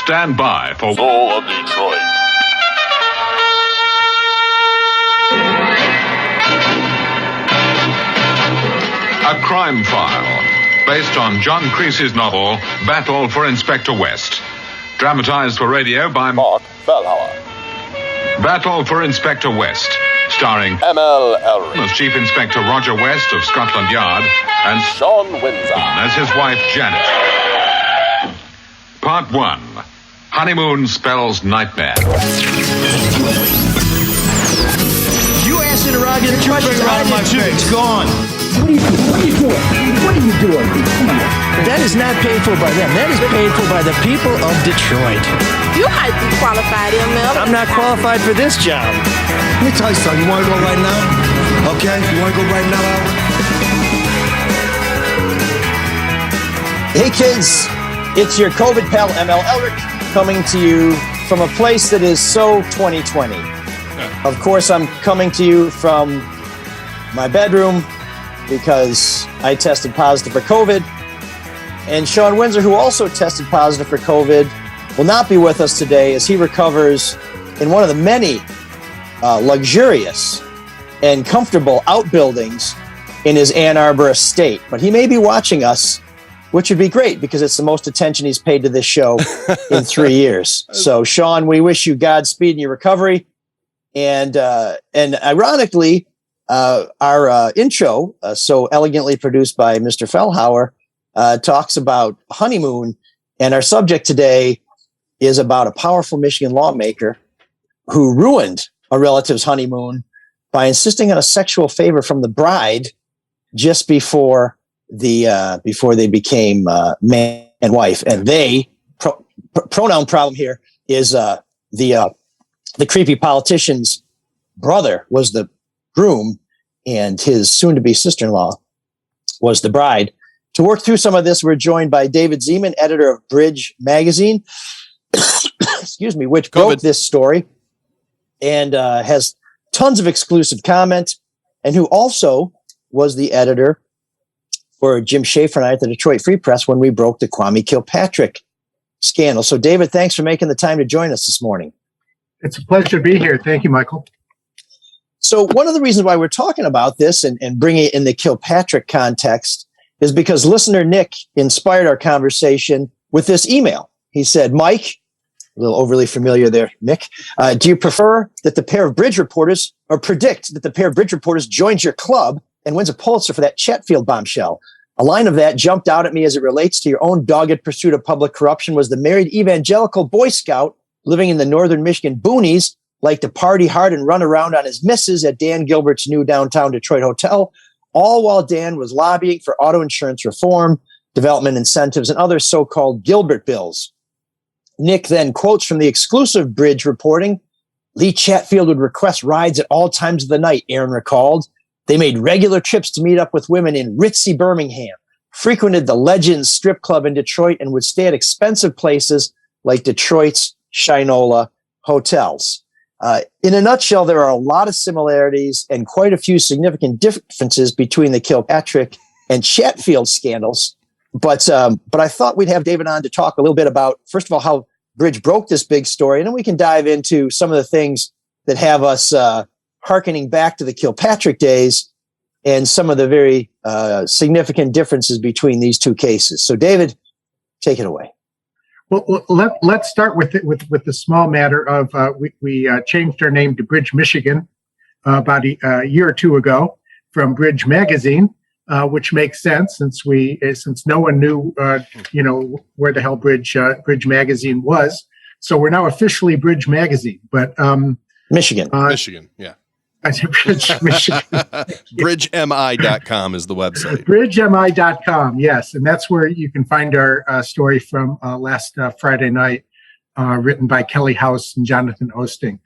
Stand by for Soul of Detroit. A Crime File, based on John Creasy's novel, Battle for Inspector West. Dramatized for radio by Marc Bellhauer. Battle for Inspector West, starring M.L. Elry. as Chief Inspector Roger West of Scotland Yard and Shawn Windsor. as his wife Janet. Part 1. Honeymoon spells nightmare. You acid interrogator, try to around my face. It's gone. What are you doing? What are you doing? That is not paid for by them. That is paid for by the people of Detroit. You might be qualified, ML. I'm not qualified for this job. Let me tell you something. You want to go right now? Okay? You want to go right now, Albert? Hey kids, it's your COVID pal ML Elric coming to you from a place that is so 2020. Of course, I'm coming to you from my bedroom because I tested positive for COVID. And Shawn Windsor, who also tested positive for COVID, will not be with us today as he recovers in one of the many luxurious and comfortable outbuildings in his Ann Arbor estate. But he may be watching us, which would be great because it's the most attention he's paid to this show in 3 years. So, Shawn, we wish you Godspeed in your recovery. And ironically, our intro, so elegantly produced by Mr. Fellhauer, talks about honeymoon. And our subject today is about a powerful Michigan lawmaker who ruined a relative's honeymoon by insisting on a sexual favor from the bride just before they became man and wife. And pronoun problem here is the creepy politician's brother was the groom and his soon-to-be sister-in-law was the bride. To work through some of this, we're joined by David Zeman, editor of Bridge Magazine, excuse me, which broke this story and has tons of exclusive comment, and who also was the editor for Jim Schaefer and I at the Detroit Free Press when we broke the Kwame Kilpatrick scandal. So, David, thanks for making the time to join us this morning. It's a pleasure to be here. Thank you, Michael. So one of the reasons why we're talking about this and bringing it in the Kilpatrick context is because listener Nick inspired our conversation with this email. He said, Mike, a little overly familiar there, Nick, do you prefer that the pair of bridge reporters or predict that the pair of bridge reporters joins your club and wins a Pulitzer for that Chatfield bombshell? A line of that jumped out at me as it relates to your own dogged pursuit of public corruption was the married evangelical Boy Scout living in the northern Michigan boonies, liked to party hard and run around on his missus at Dan Gilbert's new downtown Detroit hotel, all while Dan was lobbying for auto insurance reform, development incentives, and other so-called Gilbert bills. Nick then quotes from the exclusive Bridge reporting, Lee Chatfield would request rides at all times of the night, Aaron recalled. They made regular trips to meet up with women in ritzy Birmingham, frequented the Legends strip club in Detroit, and would stay at expensive places like Detroit's Shinola hotels. In a nutshell, there are a lot of similarities and quite a few significant differences between the Kilpatrick and Chatfield scandals. But I thought we'd have David on to talk a little bit about, first of all, how Bridge broke this big story, and then we can dive into some of the things that have us hearkening back to the Kilpatrick days and some of the very significant differences between these two cases. So, David, take it away. Well, let's start with the small matter of we changed our name to Bridge Michigan about a year or two ago from Bridge Magazine, which makes sense since no one knew where the hell Bridge Magazine was. So we're now officially Bridge Magazine, but Michigan, yeah. Bridge, Michigan. BridgeMI.com is the website. BridgeMI.com, yes. And that's where you can find our story from last Friday night, written by Kelly House and Jonathan Osting.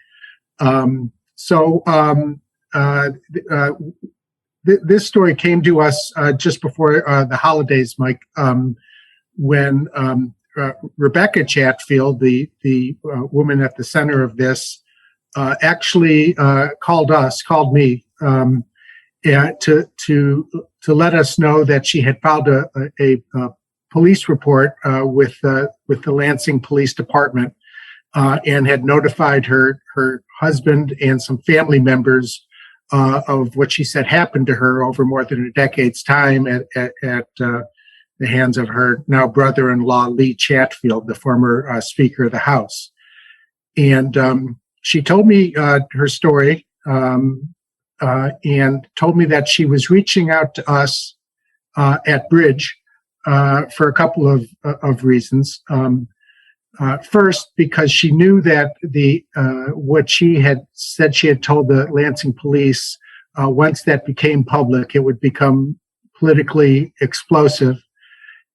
This story came to us just before the holidays, Mike, when Rebecca Chatfield, the woman at the center of this, actually called me to let us know that she had filed a police report with the Lansing Police Department and had notified her husband and some family members of what she said happened to her over more than a decade's time at the hands of her now brother-in-law, Lee Chatfield, the former Speaker of the House. And she told me her story and told me that she was reaching out to us at Bridge for a couple of reasons. First, because she knew that what she had said she had told the Lansing police, once that became public, it would become politically explosive.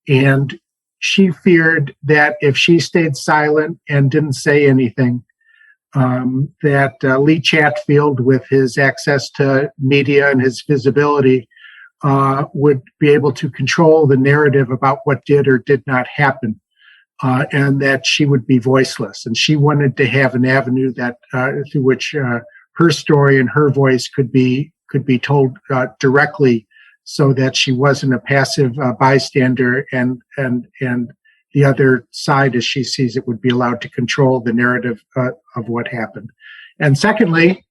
And she feared that if she stayed silent and didn't say anything, that Lee Chatfield, with his access to media and his visibility, would be able to control the narrative about what did or did not happen, and that she would be voiceless. And she wanted to have an avenue that through which her story and her voice could be told directly, so that she wasn't a passive bystander, and the other side, as she sees it, would be allowed to control the narrative of what happened. And secondly,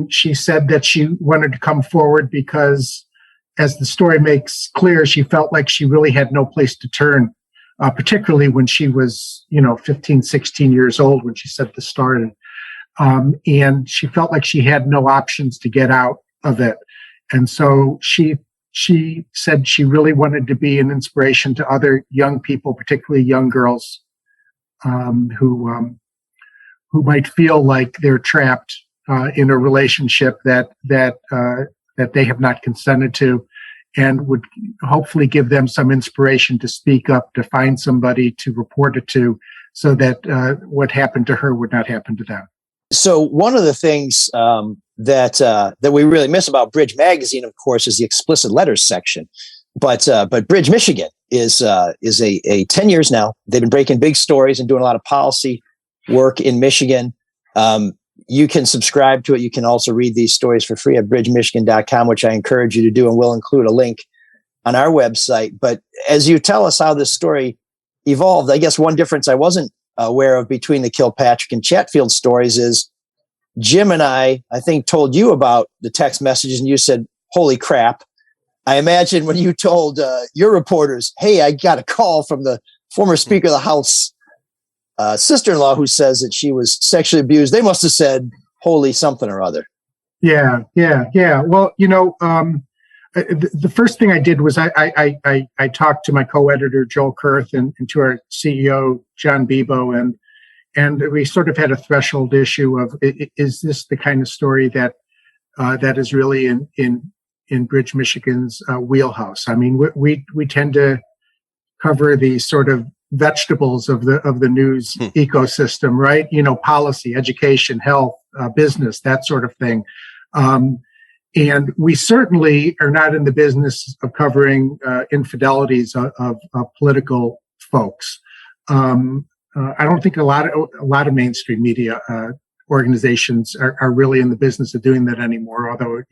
she said that she wanted to come forward because, as the story makes clear, she felt like she really had no place to turn, particularly when she was, 15, 16 years old when she said this started. And she felt like she had no options to get out of it. And so she said she really wanted to be an inspiration to other young people, particularly young girls, who might feel like they're trapped in a relationship that they have not consented to, and would hopefully give them some inspiration to speak up, to find somebody to report it to, so that what happened to her would not happen to them. So one of the things that we really miss about Bridge Magazine, of course, is the explicit letters section. But Bridge, Michigan is a 10 years now. They've been breaking big stories and doing a lot of policy work in Michigan. You can subscribe to it. You can also read these stories for free at bridgemichigan.com, which I encourage you to do, and we'll include a link on our website. But as you tell us how this story evolved, I guess one difference I wasn't aware of between the Kilpatrick and Chatfield stories is Jim and I think, told you about the text messages, and you said, "Holy crap." I imagine when you told your reporters, "Hey, I got a call from the former Speaker of the House sister-in-law who says that she was sexually abused," they must have said, "Holy something or other." Yeah. Well, the first thing I did was I talked to my co-editor, Joel Kurth, and to our CEO, John Bebo, and we sort of had a threshold issue of, is this the kind of story that is really in Bridge, Michigan's wheelhouse? I mean, we tend to cover the sort of vegetables of the news ecosystem, right? Policy, education, health, business, that sort of thing. And we certainly are not in the business of covering infidelities of political folks. I don't think a lot of mainstream media organizations are really in the business of doing that anymore. Although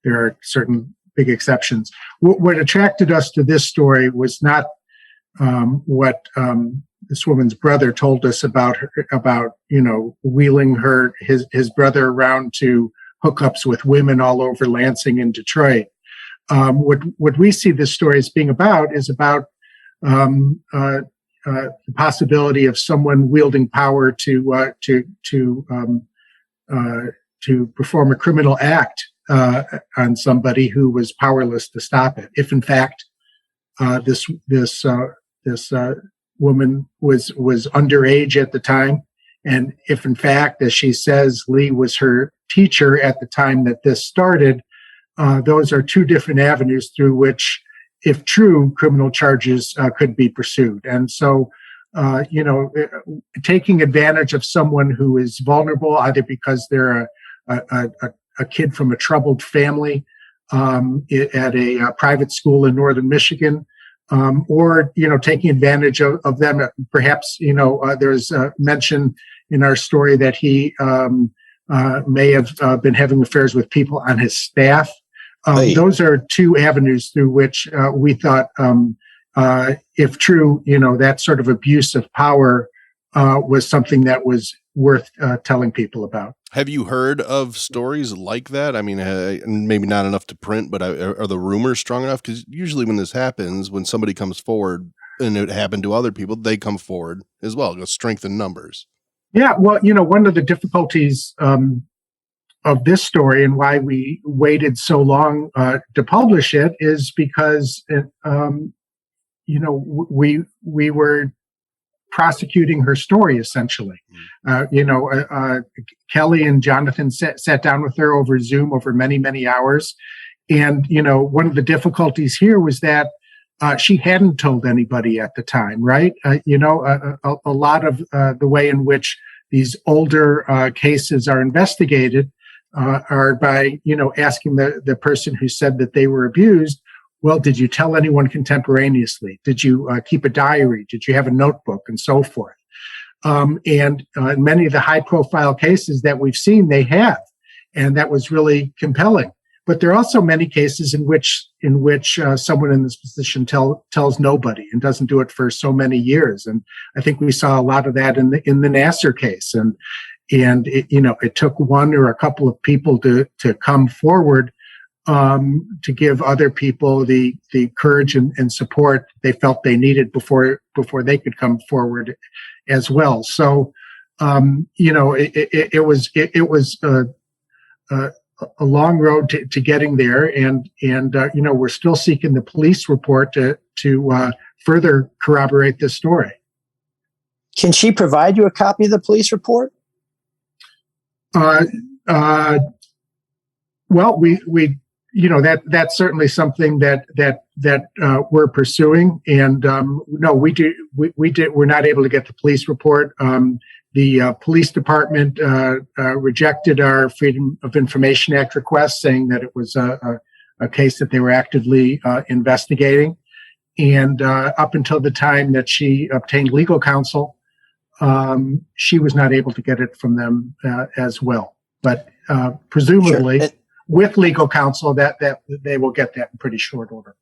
there are certain big exceptions. What attracted us to this story was not what this woman's brother told us about wheeling his brother around to hookups with women all over Lansing and Detroit. What we see this story as being about is about the possibility of someone wielding power to perform a criminal act on somebody who was powerless to stop it. If in fact this woman was underage at the time, and if in fact, as she says, Lee was her teacher at the time that this started, those are two different avenues through which, if true, criminal charges could be pursued. And so, taking advantage of someone who is vulnerable, either because they're a kid from a troubled family at a private school in northern Michigan, or taking advantage of them. Perhaps there's a mention in our story that he may have been having affairs with people on his staff. Those are two avenues through which we thought if true, that sort of abuse of power was something that was worth telling people about. Have you heard of stories like that? I mean, maybe not enough to print, but are the rumors strong enough? Because usually when this happens, when somebody comes forward, and it happened to other people, they come forward as well. Go strengthen numbers. Yeah, well, one of the difficulties of this story and why we waited so long to publish it is because we were prosecuting her story essentially. Kelly and Jonathan sat down with her over Zoom over many, many hours, and one of the difficulties here was that she hadn't told anybody at the time, right? A lot of the way in which these older cases are investigated are by, asking the person who said that they were abused, well, did you tell anyone contemporaneously? Did you keep a diary? Did you have a notebook? And so forth. And many of the high-profile cases that we've seen, they have. And that was really compelling. But there are also many cases in which someone in this position tells nobody and doesn't do it for so many years. And I think we saw a lot of that in the Nasser case. And it took one or a couple of people to come forward to give other people the courage and support they felt they needed before they could come forward as well. So it was a long road to getting there, and we're still seeking the police report to further corroborate this story. Can she provide you a copy of the police report? Well, we that's certainly something that we're pursuing, and no, we're not able to get the police report. The police department rejected our Freedom of Information Act request, saying that it was a case that they were actively investigating. And up until the time that she obtained legal counsel, she was not able to get it from them as well. But presumably, sure. With legal counsel, that they will get that in pretty short order.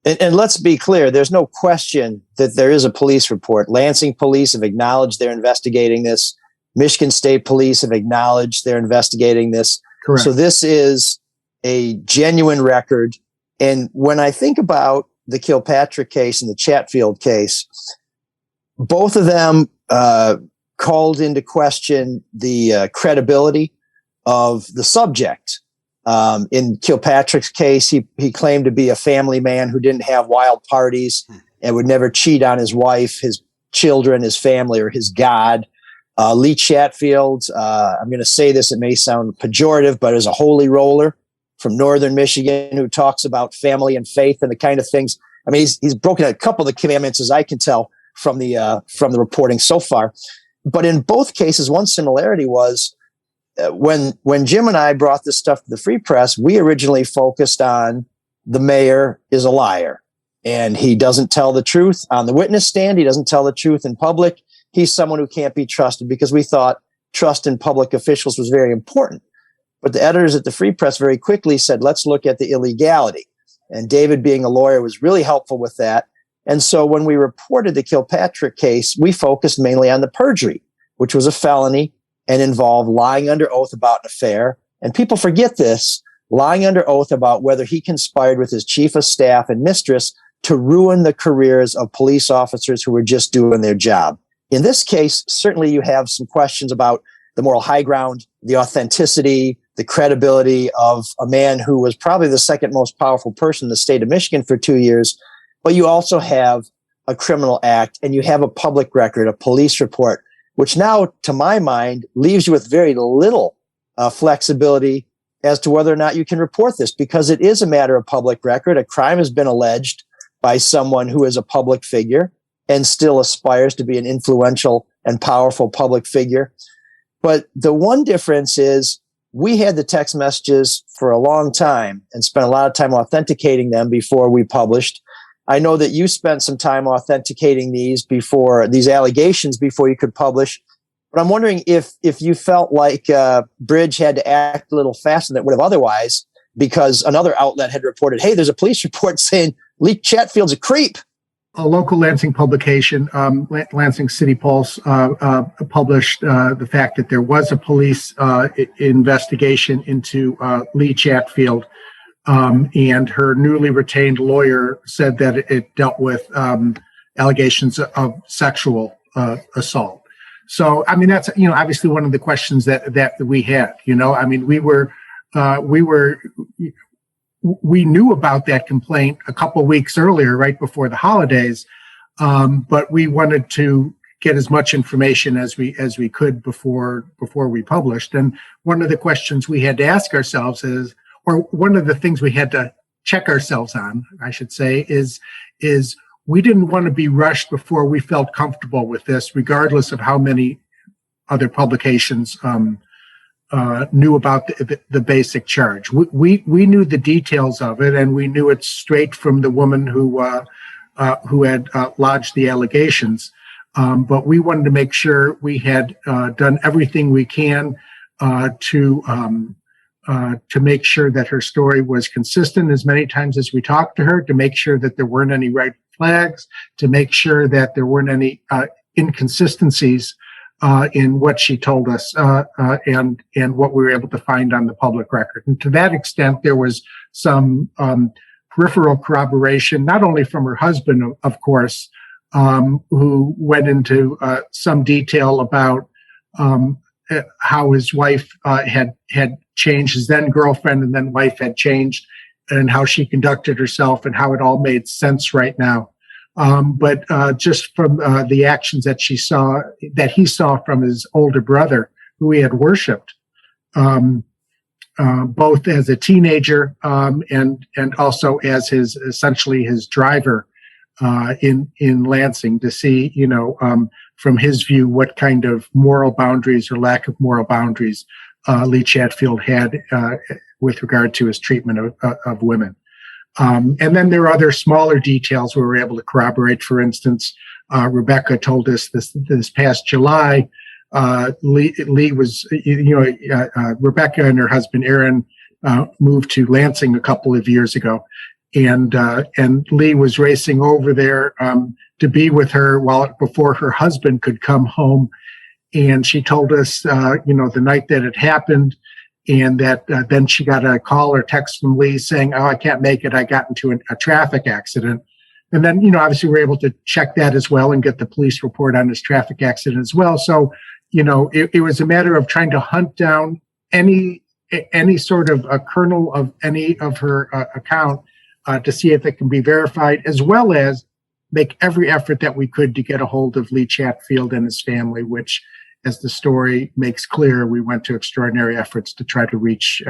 And let's be clear, there's no question that there is a police report. Lansing police have acknowledged they're investigating this. Michigan State Police have acknowledged they're investigating this. Correct. So this is a genuine record. And when I think about the Kilpatrick case and the Chatfield case, both of them called into question the credibility of the subject. In Kilpatrick's case, he claimed to be a family man who didn't have wild parties and would never cheat on his wife, his children, his family, or his God. Lee Chatfield, I'm going to say this, it may sound pejorative, but is a holy roller from northern Michigan who talks about family and faith and the kind of things. I mean, he's broken a couple of the commandments, as I can tell from the reporting so far. But in both cases, one similarity was, when Jim and I brought this stuff to the Free Press, we originally focused on the mayor is a liar and he doesn't tell the truth on the witness stand. He doesn't tell the truth in public. He's someone who can't be trusted, because we thought trust in public officials was very important. But the editors at the Free Press very quickly said, let's look at the illegality. And David, being a lawyer, was really helpful with that. And so when we reported the Kilpatrick case, we focused mainly on the perjury, which was a felony and involved lying under oath about an affair. And people forget this, lying under oath about whether he conspired with his chief of staff and mistress to ruin the careers of police officers who were just doing their job. In this case, certainly you have some questions about the moral high ground, the authenticity, the credibility of a man who was probably the second most powerful person in the state of Michigan for 2 years. But you also have a criminal act, and you have a public record, a police report, which now, to my mind, leaves you with very little flexibility as to whether or not you can report this, because it is a matter of public record. A crime has been alleged by someone who is a public figure and still aspires to be an influential and powerful public figure. But the one difference is we had the text messages for a long time and spent a lot of time authenticating them before we published. I know that you spent some time authenticating these allegations before you could publish. But I'm wondering if you felt like Bridge had to act a little faster than it would have otherwise, because another outlet had reported, hey, there's a police report saying Lee Chatfield's a creep. a local Lansing publication, Lansing City Pulse, published the fact that there was a police investigation into Lee Chatfield, and her newly retained lawyer said that it dealt with allegations of sexual assault. So, I mean, that's, obviously one of the questions that we had. I mean, we knew about that complaint a couple of weeks earlier, right before the holidays, but we wanted to get as much information as we could before we published. And one of the questions we had to ask ourselves is, or one of the things we had to check ourselves on, I should say, is we didn't want to be rushed before we felt comfortable with this, regardless of how many other publications knew about the basic charge. We knew the details of it, and we knew it straight from the woman who had lodged the allegations. But we wanted to make sure we had done everything we can to make sure that her story was consistent as many times as we talked to her, to make sure that there weren't any red flags, to make sure that there weren't any inconsistencies in what she told us and what we were able to find on the public record. And to that extent, there was some peripheral corroboration, not only from her husband, of course, who went into some detail about how his wife had changed, his then girlfriend and then wife had changed, and how she conducted herself and how it all made sense right now. But just from the actions that he saw from his older brother, who he had worshipped, both as a teenager and also as essentially his driver in Lansing, to see, from his view, what kind of moral boundaries or lack of moral boundaries Lee Chatfield had with regard to his treatment of women. And then there are other smaller details we were able to corroborate. For instance, Rebecca told us this past July, Lee was, Rebecca and her husband Aaron moved to Lansing a couple of years ago, and Lee was racing over there to be with her before her husband could come home. And she told us, the night that it happened, and that then she got a call or text from Lee saying, "Oh, I can't make it. I got into a traffic accident." And then, obviously we're able to check that as well and get the police report on his traffic accident as well. So, it was a matter of trying to hunt down any sort of a kernel of any of her account to see if it can be verified, as well as make every effort that we could to get a hold of Lee Chatfield and his family, which, as the story makes clear, we went to extraordinary efforts to try to reach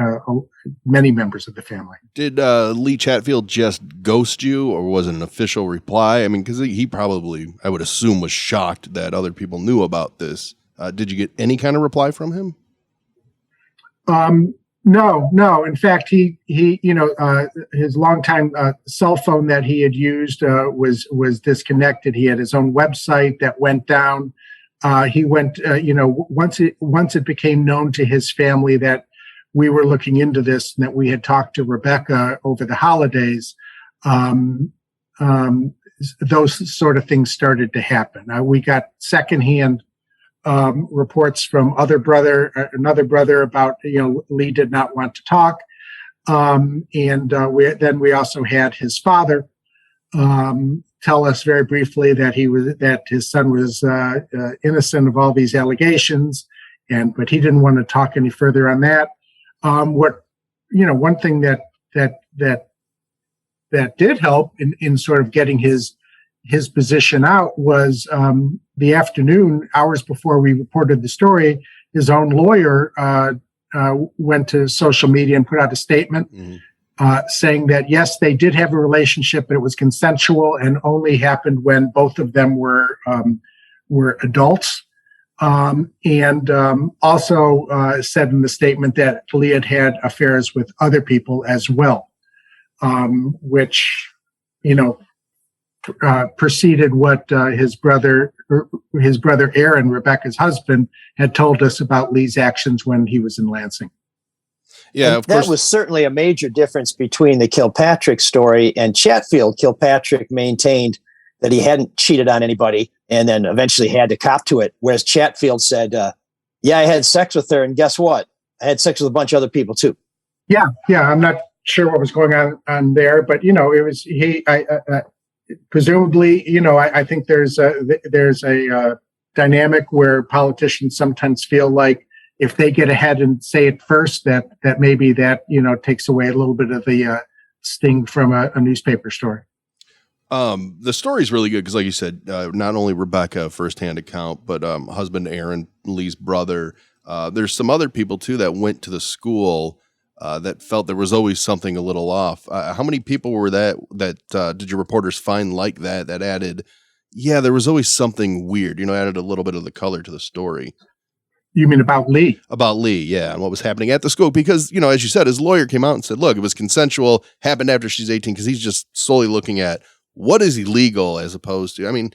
many members of the family. Did Lee Chatfield just ghost you, or was it an official reply? I mean, because he probably, I would assume, was shocked that other people knew about this. Did you get any kind of reply from him? No. In fact, he his longtime cell phone that he had used was disconnected. He had his own website that went down. He went, once it became known to his family that we were looking into this and that we had talked to Rebecca over the holidays, those sort of things started to happen. We got secondhand reports from another brother about, Lee did not want to talk. And we also had his father tell us very briefly that his son was innocent of all these allegations, but he didn't want to talk any further on that. One thing that did help in sort of getting his position out was the afternoon, hours before we reported the story, his own lawyer went to social media and put out a statement saying that, yes, they did have a relationship, but it was consensual and only happened when both of them were adults. And also said in the statement that Lee had affairs with other people as well, which, preceded what his brother Aaron, Rebecca's husband, had told us about Lee's actions when he was in Lansing. Yeah, of course. That was certainly a major difference between the Kilpatrick story and Chatfield. Kilpatrick maintained that he hadn't cheated on anybody, and then eventually had to cop to it. Whereas Chatfield said, yeah, I had sex with her, and guess what? I had sex with a bunch of other people too. Yeah. I'm not sure what was going on there, but it was presumably, I think there's a dynamic where politicians sometimes feel like if they get ahead and say it first, that maybe that takes away a little bit of the sting from a newspaper story. The story's really good because, like you said, not only Rebecca firsthand account, but husband Aaron, Lee's brother. There's some other people too that went to the school that felt there was always something a little off. How many people were that did your reporters find like that added? Yeah, there was always something weird. Added a little bit of the color to the story. You mean about Lee? About Lee, yeah, and what was happening at the school. Because, as you said, his lawyer came out and said, look, it was consensual, happened after she's 18, because he's just solely looking at what is illegal as opposed to,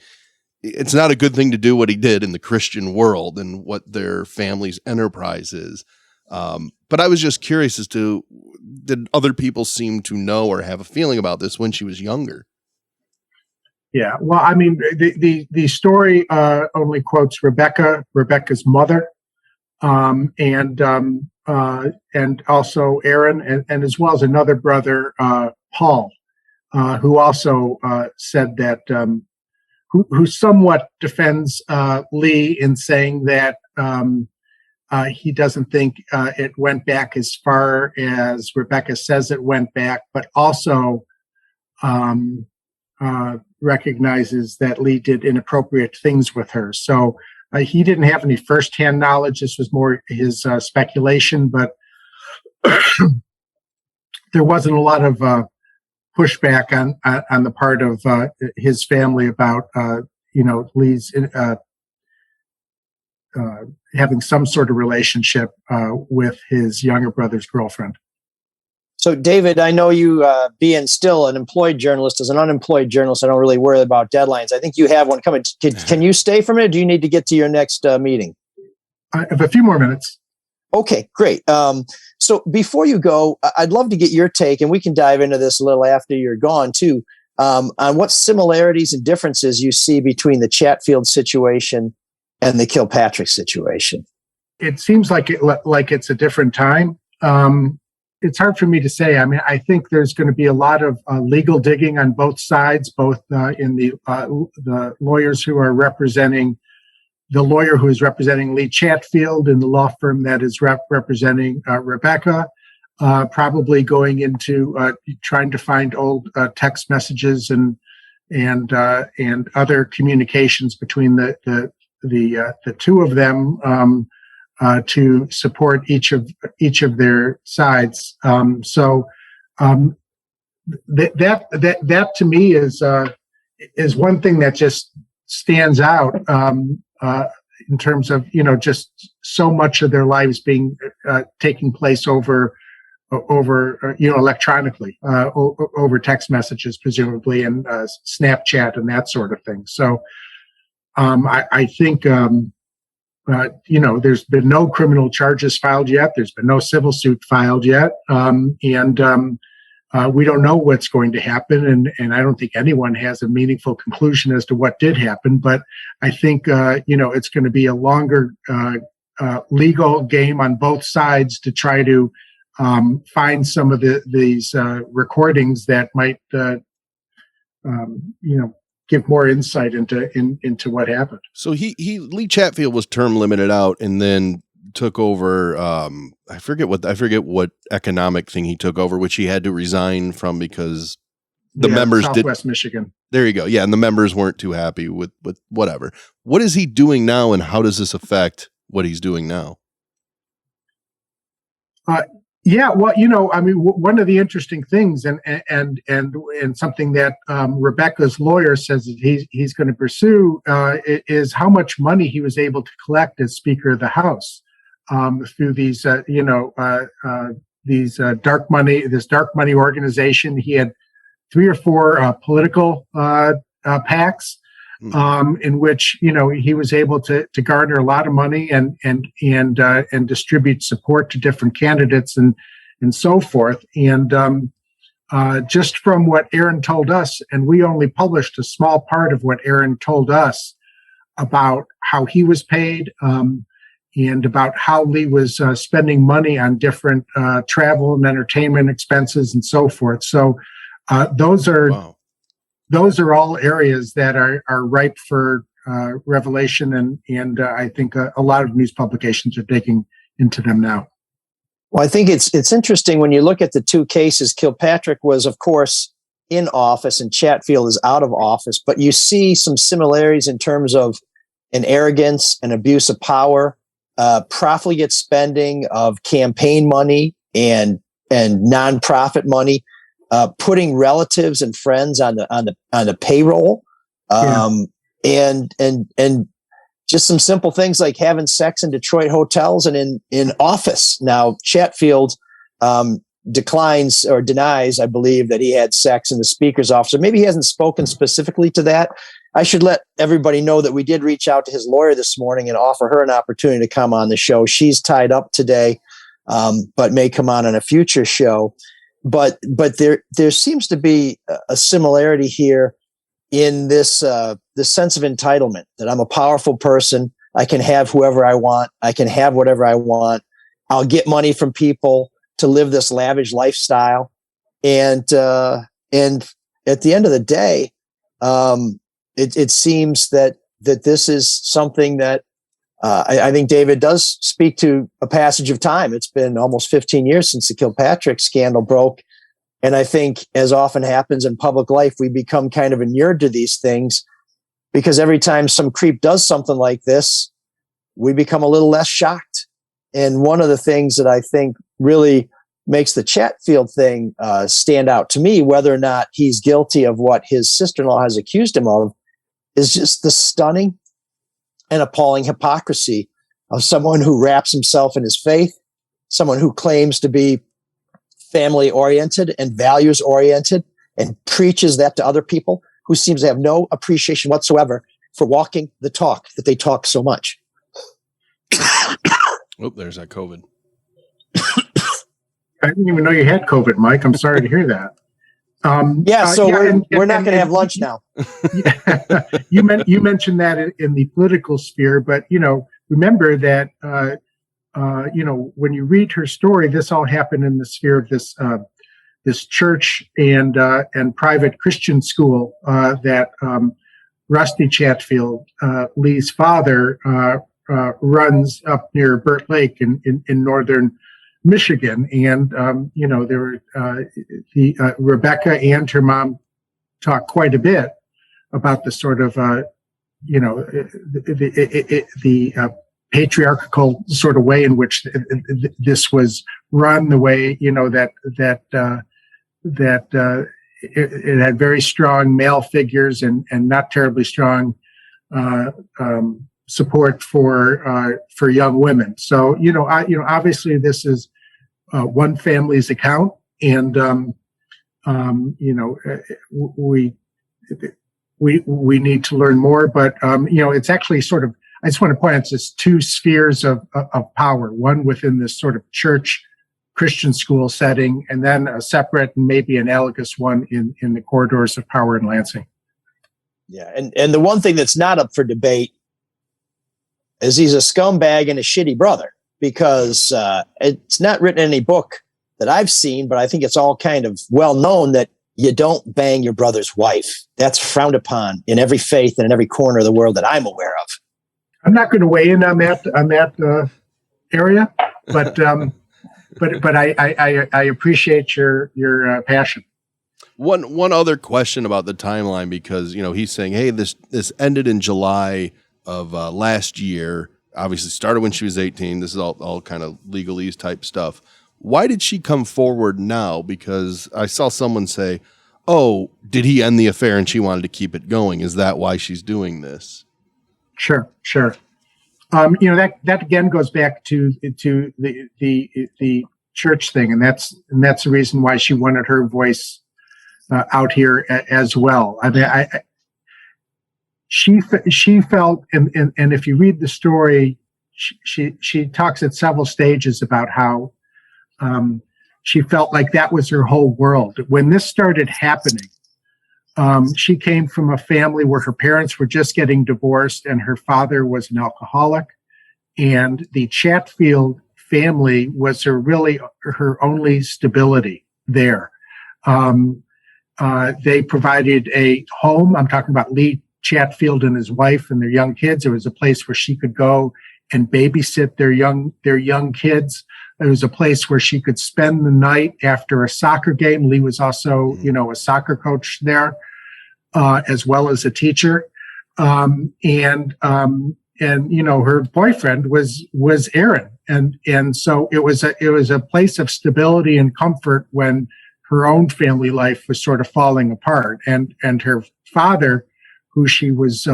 it's not a good thing to do what he did in the Christian world and what their family's enterprise is. But I was just curious as to, did other people seem to know or have a feeling about this when she was younger? Yeah, well, the story only quotes Rebecca's mother, and also Aaron, and as well as another brother, Paul, who also said that, who somewhat defends Lee in saying that he doesn't think it went back as far as Rebecca says it went back, but also recognizes that Lee did inappropriate things with her. So he didn't have any firsthand knowledge. This was more his speculation, but there wasn't a lot of pushback on the part of his family about Lee's having some sort of relationship with his younger brother's girlfriend. So, David, I know you being still an employed journalist. As an unemployed journalist, I don't really worry about deadlines. I think you have one coming. Can you stay for a minute? Or do you need to get to your next meeting? I have a few more minutes. Okay, great. So before you go, I'd love to get your take, and we can dive into this a little after you're gone too, on what similarities and differences you see between the Chatfield situation and the Kilpatrick situation. It seems like it's a different time. It's hard for me to say. I think there's going to be a lot of legal digging on both sides, both in the lawyers who are representing the lawyer who is representing Lee Chatfield and the law firm that is representing Rebecca, probably going into trying to find old text messages and other communications between the two of them to support each of their sides. That to me is one thing that just stands out in terms of just so much of their lives being taking place over electronically, over text messages presumably, and Snapchat and that sort of thing. So I think there's been no criminal charges filed yet. There's been no civil suit filed yet, and we don't know what's going to happen, and I don't think anyone has a meaningful conclusion as to what did happen. But I think it's going to be a longer legal game on both sides to try to find some of these recordings that might give more insight into what happened. So Lee Chatfield was term limited out and then took over. I forget what economic thing he took over, which he had to resign from because the members Southwest Michigan. There you go. Yeah. And the members weren't too happy with whatever. What is he doing now? And how does this affect what he's doing now? Yeah, well, one of the interesting things, and something that Rebecca's lawyer says that he's going to pursue is how much money he was able to collect as Speaker of the House through these, dark money organization. He had 3 or 4 political PACs. In which he was able to garner a lot of money and distribute support to different candidates and so forth. And just from what Aaron told us, and we only published a small part of what Aaron told us about how he was paid, and about how Lee was spending money on different travel and entertainment expenses and so forth. So those are all areas that are ripe for revelation, and I think a lot of news publications are digging into them now. Well, I think it's interesting when you look at the two cases. Kilpatrick was, of course, in office, and Chatfield is out of office, but you see some similarities in terms of an arrogance, an abuse of power, profligate spending of campaign money and nonprofit money, putting relatives and friends on the payroll, and just some simple things like having sex in Detroit hotels and in office. Now, Chatfield declines or denies, I believe, that he had sex in the speaker's office. Or maybe he hasn't spoken specifically to that. I should let everybody know that we did reach out to his lawyer this morning and offer her an opportunity to come on the show. She's tied up today, but may come on a future show. But there seems to be a similarity here in this sense of entitlement, that I'm a powerful person. I can have whoever I want. I can have whatever I want. I'll get money from people to live this lavish lifestyle. And at the end of the day, it seems that this is something that I think David does speak to a passage of time. It's been almost 15 years since the Kilpatrick scandal broke. And I think, as often happens in public life, we become kind of inured to these things, because every time some creep does something like this, we become a little less shocked. And one of the things that I think really makes the Chatfield thing stand out to me, whether or not he's guilty of what his sister-in-law has accused him of, is just the stunning and appalling hypocrisy of someone who wraps himself in his faith, someone who claims to be family-oriented and values-oriented and preaches that to other people, who seems to have no appreciation whatsoever for walking the talk that they talk so much. Oh, there's that COVID. I didn't even know you had COVID, Mike. I'm sorry to hear that. We're not going to have lunch now. You mentioned that in the political sphere, but remember that when you read her story, this all happened in the sphere of this church and private Christian school that Rusty Chatfield, Lee's father, runs up near Burt Lake in northern Michigan. And there were Rebecca and her mom talked quite a bit about the sort of the patriarchal sort of way in which this was run, the way that it had very strong male figures and not terribly strong support for young women. So obviously this is one family's account, and we need to learn more. But it's actually sort of, I just want to point out, it's two spheres of power. One within this sort of church Christian school setting, and then a separate and maybe analogous one in the corridors of power in Lansing. Yeah, and the one thing that's not up for debate is he's a scumbag and a shitty brother, because it's not written in any book that I've seen, but I think it's all kind of well known that you don't bang your brother's wife. That's frowned upon in every faith and in every corner of the world that I'm aware of. I'm not going to weigh in on that area, but I appreciate your passion. One other question about the timeline, because he's saying, hey, this ended in July of last year. Obviously started when she was 18. This is all kind of legalese type stuff. Why did she come forward now? Because I saw someone say, oh, did he end the affair and she wanted to keep it going? Is that why she's doing this? Sure. That again goes back to the church thing, and that's the reason why she wanted her voice out here as well. I mean, she felt, and if you read the story, she talks at several stages about how she felt like that was her whole world. When this started happening, she came from a family where her parents were just getting divorced and her father was an alcoholic. And the Chatfield family was her only stability there. They provided a home. I'm talking about Lee Chatfield and his wife and their young kids. It was a place where she could go and babysit their young kids. It was a place where she could spend the night after a soccer game. Lee was also, a soccer coach there, as well as a teacher. And her boyfriend was Aaron. And so it was a place of stability and comfort when her own family life was sort of falling apart. And her father, who she was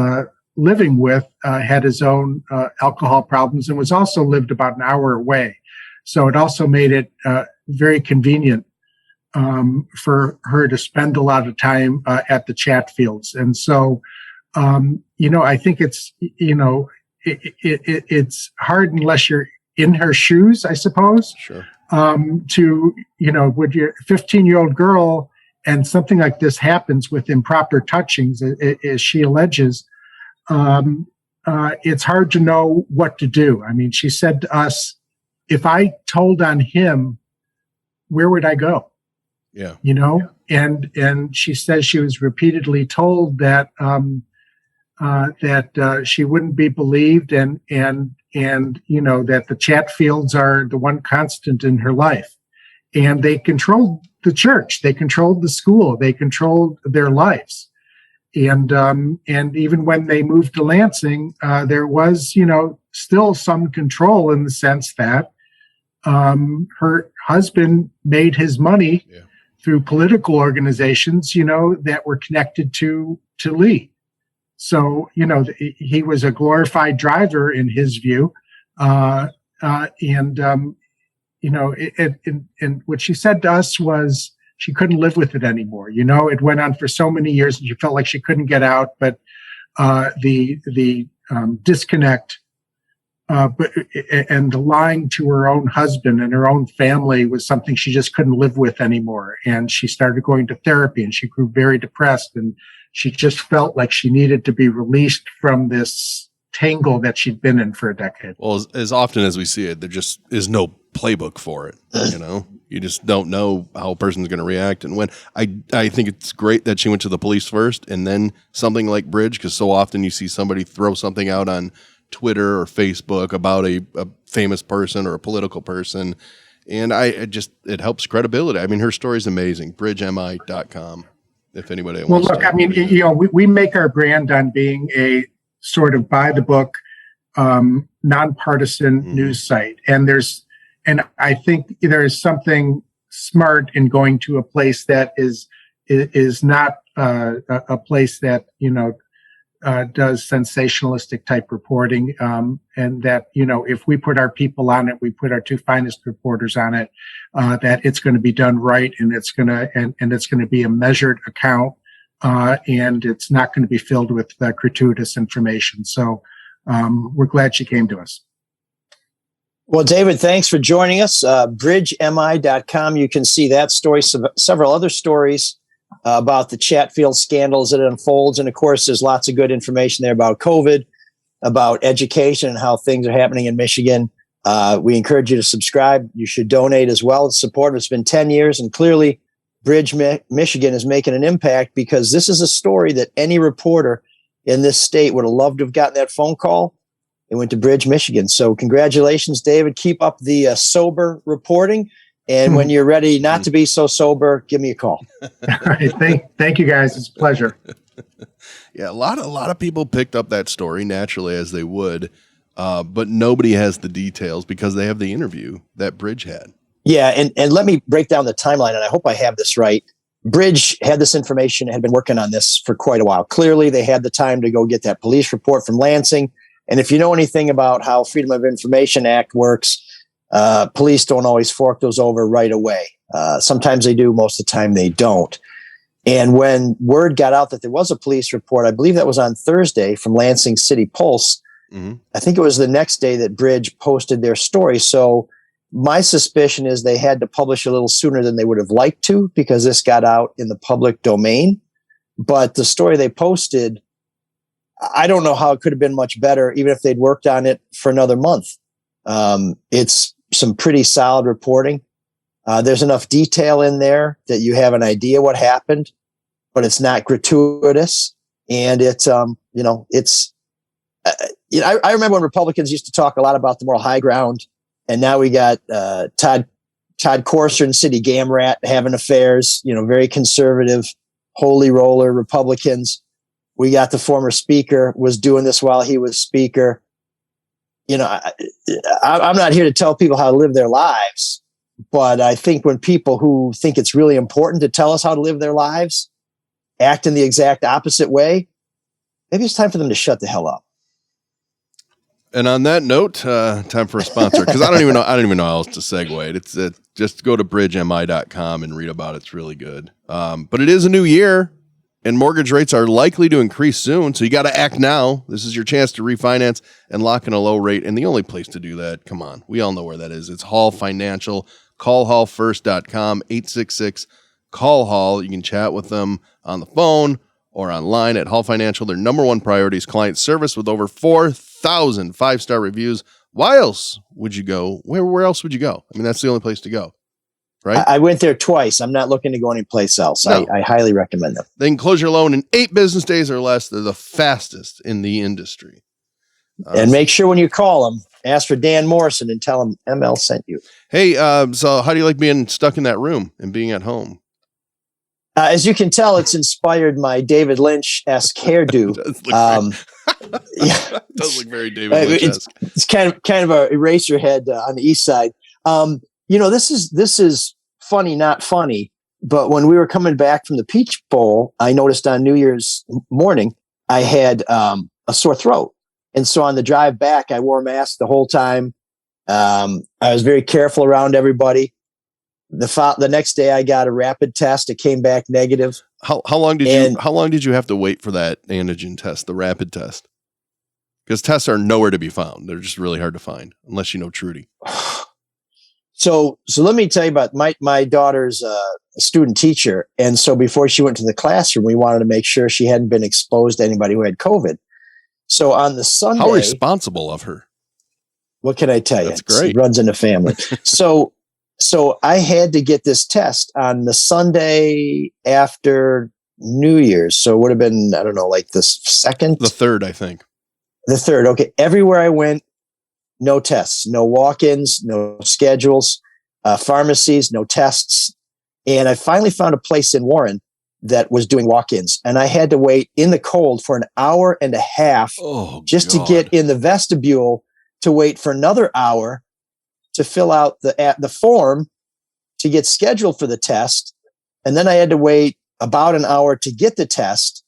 living with, had his own alcohol problems and was also lived about an hour away. So it also made it very convenient for her to spend a lot of time at the Chatfields. And so, I think it's, it's hard unless you're in her shoes, I suppose. Sure. Would your 15-year-old girl and something like this happens with improper touchings, as she alleges, it's hard to know what to do. I mean, she said to us, if I told on him, where would I go? Yeah. And she says she was repeatedly told that she wouldn't be believed and that the Chatfields are the one constant in her life. And they controlled the church, they controlled the school, they controlled their lives. And even when they moved to Lansing, there was, still some control in the sense that her husband made his money through political organizations, that were connected to Lee. So, he was a glorified driver in his view. And what she said to us was she couldn't live with it anymore. It went on for so many years and she felt like she couldn't get out, but the disconnect and the lying to her own husband and her own family was something she just couldn't live with anymore. And she started going to therapy and she grew very depressed and she just felt like she needed to be released from this tangle that she'd been in for a decade. Well, as often as we see it, there just is no playbook for it. You just don't know how a person's going to react. And when I think it's great that she went to the police first and then something like Bridge, because so often you see somebody throw something out on Twitter or Facebook about a famous person or a political person. And it helps credibility. I mean, her story's amazing. BridgeMI.com. If anybody wants to. Well, look, I mean, we make our brand on being a sort of by the book, nonpartisan news site. And I think there is something smart in going to a place that is not a place that, does sensationalistic type reporting. And that, if we put our people on it, we put our two finest reporters on it, that it's going to be done right. And it's going to be a measured account. And it's not going to be filled with gratuitous information. So we're glad she came to us. Well, David, thanks for joining us. BridgeMI.com. You can see that story, several other stories about the Chatfield scandals that it unfolds. And of course, there's lots of good information there about COVID, about education and how things are happening in Michigan. We encourage you to subscribe. You should donate as well to support. It's been 10 years and clearly Bridge, Michigan is making an impact because this is a story that any reporter in this state would have loved to have gotten that phone call. It went to Bridge, Michigan. So congratulations, David. Keep up the sober reporting. And when you're ready not to be so sober, give me a call. All right. Thank you, guys. It's a pleasure. Yeah, a lot of people picked up that story naturally as they would, but nobody has the details because they have the interview that Bridge had. Yeah, and let me break down the timeline, and I hope I have this right. Bridge had this information, had been working on this for quite a while. Clearly, they had the time to go get that police report from Lansing. And if you know anything about how Freedom of Information Act works, police don't always fork those over right away. Sometimes they do, most of the time they don't. And when word got out that there was a police report, I believe that was on Thursday from Lansing City Pulse. Mm-hmm. I think it was the next day that Bridge posted their story. So My suspicion is they had to publish a little sooner than they would have liked to because this got out in the public domain. But the story they posted, I don't know how it could have been much better, even if they'd worked on it for another month. It's some pretty solid reporting. There's enough detail in there that you have an idea what happened, but it's not gratuitous. And it's, I remember when Republicans used to talk a lot about the moral high ground, and now we got Todd Courser and City Gamrat having affairs, very conservative, holy roller Republicans. We got the former speaker was doing this while he was speaker. I'm not here to tell people how to live their lives, but I think when people who think it's really important to tell us how to live their lives act in the exact opposite way, maybe it's time for them to shut the hell up. And on that note, time for a sponsor, because I don't even know how else to segue it. It's just go to bridgemi.com and read about it. It's really good. But it is a new year, and mortgage rates are likely to increase soon. So you got to act now. This is your chance to refinance and lock in a low rate. And the only place to do that, come on, we all know where that is. It's Hall Financial. Call hallfirst.com, 866-CALL-HALL. You can chat with them on the phone or online at Hall Financial. Their number one priority is client service with over 4,000 five-star reviews. Why else would you go? Where else would you go? I mean, that's the only place to go, right? I went there twice. I'm not looking to go anyplace else. No. I highly recommend them. They can close your loan in 8 business days or less. They're the fastest in the industry. And make sure when you call them, ask for Dan Morrison and tell him ML sent you. Hey, so how do you like being stuck in that room and being at home? As you can tell, it's inspired my David Lynch-esque hairdo. It does look very David Lynch-esque. It's kind of a eraser head on the east side. This is funny, not funny. But when we were coming back from the Peach Bowl, I noticed on New Year's morning I had a sore throat, and so on the drive back, I wore a mask the whole time. I was very careful around everybody. The next day, I got a rapid test. It came back negative. How long did you have to wait for that antigen test, the rapid test? Because tests are nowhere to be found. They're just really hard to find unless you know Trudy. So let me tell you about my daughter's a student teacher, and so before she went to the classroom, we wanted to make sure she hadn't been exposed to anybody who had COVID. So on the Sunday, how responsible of her. What can I tell you? That's great. It runs in the family. So I had to get this test on the Sunday after New Year's. So it would have been, I don't know, like the 2nd? The 3rd, I think. The 3rd. Okay. Everywhere I went, no tests, no walk-ins, no schedules, pharmacies, no tests. And I finally found a place in Warren that was doing walk-ins. And I had to wait in the cold for an hour and a half to get in the vestibule to wait for another hour to fill out the form to get scheduled for the test. And then I had to wait about an hour to get the test.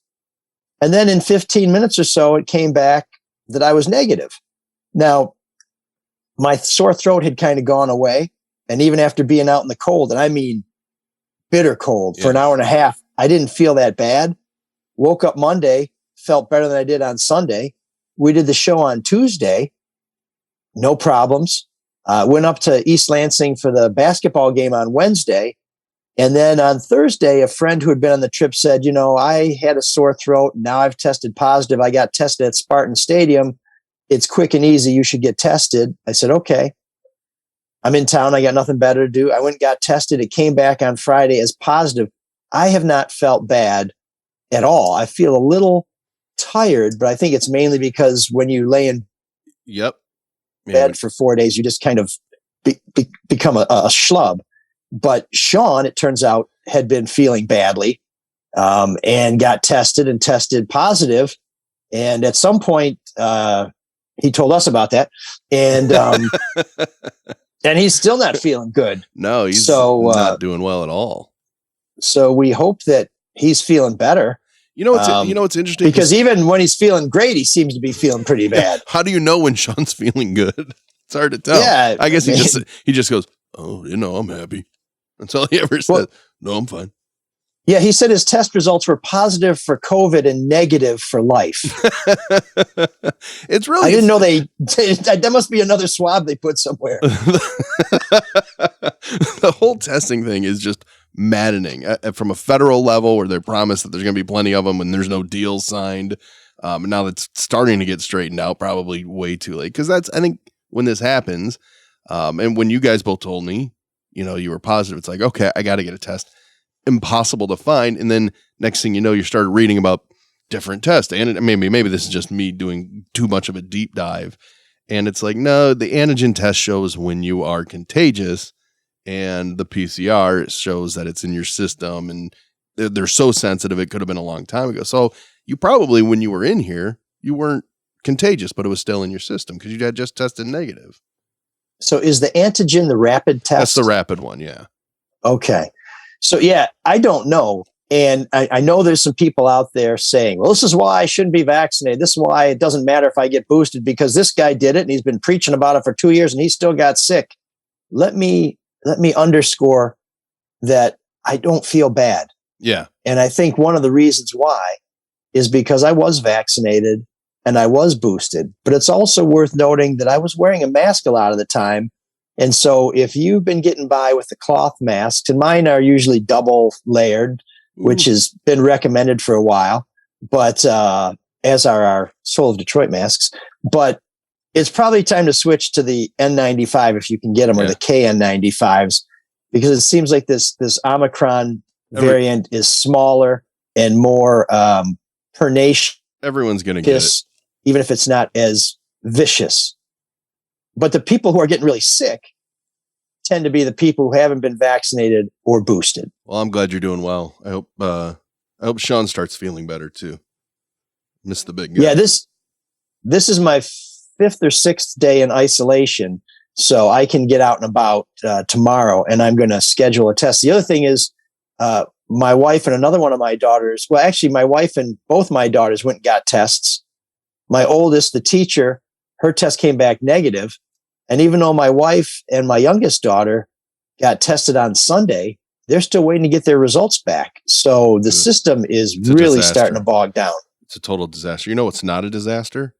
And then in 15 minutes or so, it came back that I was negative. Now, my sore throat had kind of gone away. And even after being out in the cold, and I mean bitter cold for an hour and a half, I didn't feel that bad. Woke up Monday, felt better than I did on Sunday. We did the show on Tuesday. No problems. Went up to East Lansing for the basketball game on Wednesday. And then on Thursday, a friend who had been on the trip said, I had a sore throat. Now I've tested positive. I got tested at Spartan Stadium. It's quick and easy. You should get tested. I said, okay. I'm in town. I got nothing better to do. I went and got tested. It came back on Friday as positive. I have not felt bad at all. I feel a little tired, but I think it's mainly because when you lay in bed for 4 days, you just kind of become a schlub. But Shawn, it turns out, had been feeling badly and got tested and tested positive. And at some point, he told us about that. And and he's still not feeling good. No, he's not doing well at all. So we hope that he's feeling better. It's interesting because even when he's feeling great, he seems to be feeling pretty bad. How do you know when Shawn's feeling good? It's hard to tell. Yeah, I guess he just goes, "Oh, I'm happy." That's all he ever says. No, I'm fine. Yeah, he said his test results were positive for COVID and negative for life. It's really. I didn't know that must be another swab they put somewhere. The whole testing thing is just maddening from a federal level where they're promised that there's going to be plenty of them and there's no deals signed. And now that's starting to get straightened out, probably way too late. Because I think when this happens, and when you guys both told me, you were positive, it's like, okay, I got to get a test. Impossible to find. And then next thing you know, you started reading about different tests. And maybe this is just me doing too much of a deep dive. And it's like, no, the antigen test shows when you are contagious, and the PCR shows that it's in your system, and they're so sensitive. It could have been a long time ago. So you probably, when you were in here, you weren't contagious, but it was still in your system because you had just tested negative. So is the antigen the rapid test? That's the rapid one. Yeah. Okay. So, yeah, I don't know. And I know there's some people out there saying, well, this is why I shouldn't be vaccinated. This is why it doesn't matter if I get boosted, because this guy did it and he's been preaching about it for 2 years and he still got sick. Let me underscore that I don't feel bad. Yeah. And I think one of the reasons why is because I was vaccinated and I was boosted. But it's also worth noting that I was wearing a mask a lot of the time. And so if you've been getting by with the cloth masks, and mine are usually double layered, which has been recommended for a while, but as are our Soul of Detroit masks. But it's probably time to switch to the N95 if you can get them, or the KN95s, because it seems like this Omicron variant is smaller and more pernicious. Everyone's going to get it, even if it's not as vicious. But the people who are getting really sick tend to be the people who haven't been vaccinated or boosted. Well, I'm glad you're doing well. I hope Shawn starts feeling better too. Miss the big guy. Yeah, this is my 5th or 6th day in isolation, so I can get out and about tomorrow, and I'm going to schedule a test. The other thing is, my wife and another one of my daughters, well, actually, my wife and both my daughters went and got tests. My oldest, the teacher, her test came back negative. And even though my wife and my youngest daughter got tested on Sunday, they're still waiting to get their results back. So the system is really starting to bog down. It's a total disaster. You know what's not a disaster?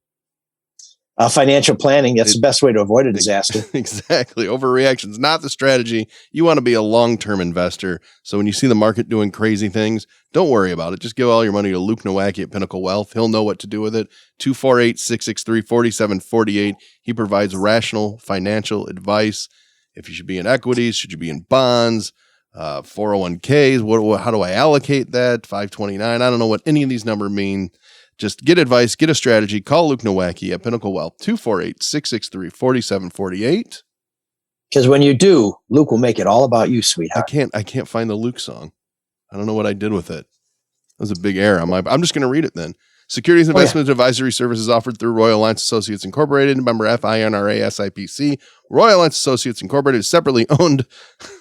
Financial planning. That's the best way to avoid a disaster. Exactly. Overreaction is not the strategy. You want to be a long-term investor. So when you see the market doing crazy things, don't worry about it. Just give all your money to Luke Nowacki at Pinnacle Wealth. He'll know what to do with it. 248-663-4748. He provides rational financial advice. If you should be in equities, should you be in bonds, 401ks, how do I allocate that? 529. I don't know what any of these numbers mean. Just get advice, get a strategy. Call Luke Nowacki at Pinnacle Wealth, 248-663-4748. Because when you do, Luke will make it all about you, sweetheart. I can't find the Luke song. I don't know what I did with it. That was a big error on I'm just going to read it then. Securities Investment Advisory Services offered through Royal Alliance Associates Incorporated, member FINRA SIPC. Royal Alliance Associates Incorporated is separately owned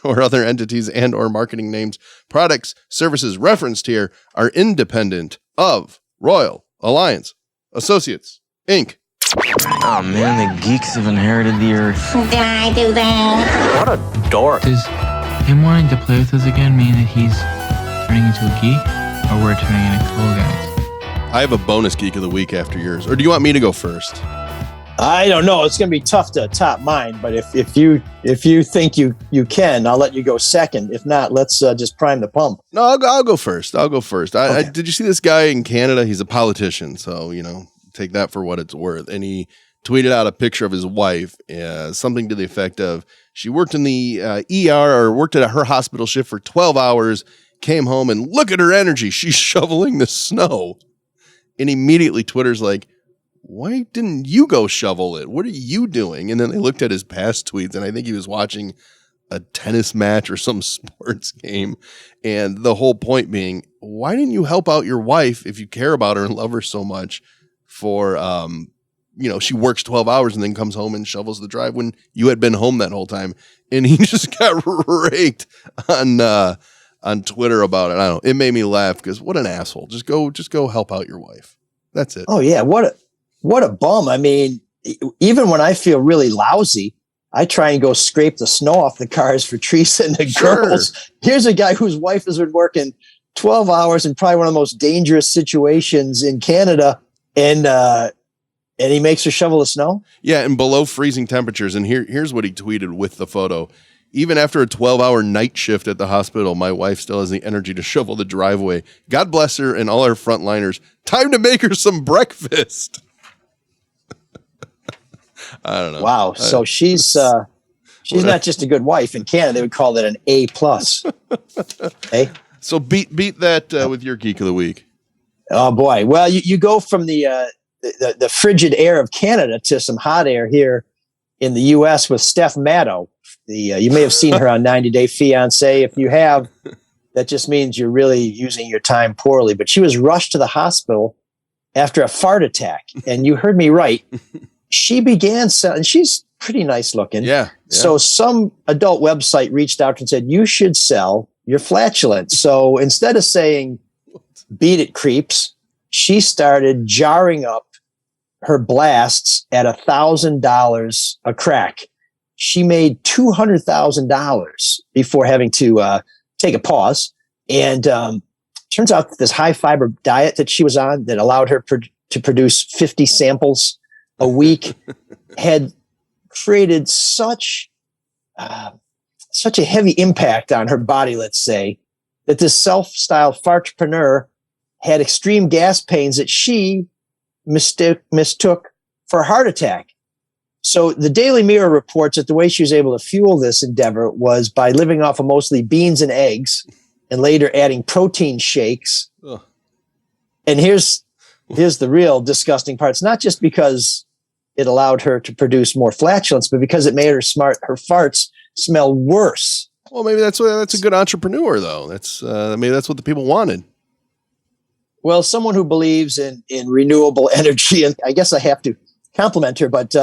or other entities and or marketing names. Products, services referenced here are independent of Royal Alliance Associates, Inc. Oh man, the geeks have inherited the earth. Did I do that? What a dork. Does him wanting to play with us again mean that he's turning into a geek, or we're turning into cool guys? I have a bonus geek of the week after yours. Or do you want me to go first? I don't know. It's going to be tough to top mine, but if you think you can, I'll let you go second. If not, let's just prime the pump. No, I'll go first. Okay. Did you see this guy in Canada? He's a politician, so take that for what it's worth. And he tweeted out a picture of his wife, something to the effect of she worked in the ER or worked at her hospital shift for 12 hours, came home, and look at her energy. She's shoveling the snow. And immediately Twitter's like, why didn't you go shovel it? What are you doing? And then they looked at his past tweets, and I think he was watching a tennis match or some sports game. And the whole point being, why didn't you help out your wife if you care about her and love her so much for, she works 12 hours and then comes home and shovels the drive when you had been home that whole time. And he just got raked on Twitter about it. I don't know. It made me laugh because what an asshole. Just go help out your wife. That's it. Oh yeah. What a bum. I mean, even when I feel really lousy, I try and go scrape the snow off the cars for Teresa and the girls. Here's a guy whose wife has been working 12 hours in probably one of the most dangerous situations in Canada, and he makes her shovel the snow? Yeah, and below freezing temperatures. And here's what he tweeted with the photo. Even after a 12-hour night shift at the hospital, my wife still has the energy to shovel the driveway. God bless her and all our frontliners. Time to make her some breakfast. I don't know. Wow. So she's not just a good wife. In Canada, they would call that an A+. Hey? So beat that with your Geek of the Week. Oh, boy. Well, you go from the frigid air of Canada to some hot air here in the U.S. with Steph Maddow. You may have seen her on 90 Day Fiancé. If you have, that just means you're really using your time poorly. But she was rushed to the hospital after a fart attack. And you heard me right. She began selling. She's pretty nice looking. Yeah. So some adult website reached out and said, you should sell your flatulence. So instead of saying, beat it, creeps, she started jarring up her blasts at $1,000 a crack. She made $200,000 before having to take a pause. And turns out that this high fiber diet that she was on that allowed her to produce 50 samples a week had created such a heavy impact on her body, let's say, that this self-styled fartpreneur had extreme gas pains that she mistook for a heart attack. So the Daily Mirror reports that the way she was able to fuel this endeavor was by living off of mostly beans and eggs and later adding protein shakes. Ugh. And here's the real disgusting part. It's not just because it allowed her to produce more flatulence, but because it made her farts smell worse. Well, maybe that's a good entrepreneur, though. Maybe that's what the people wanted. Well, someone who believes in renewable energy, and I guess I have to compliment her, but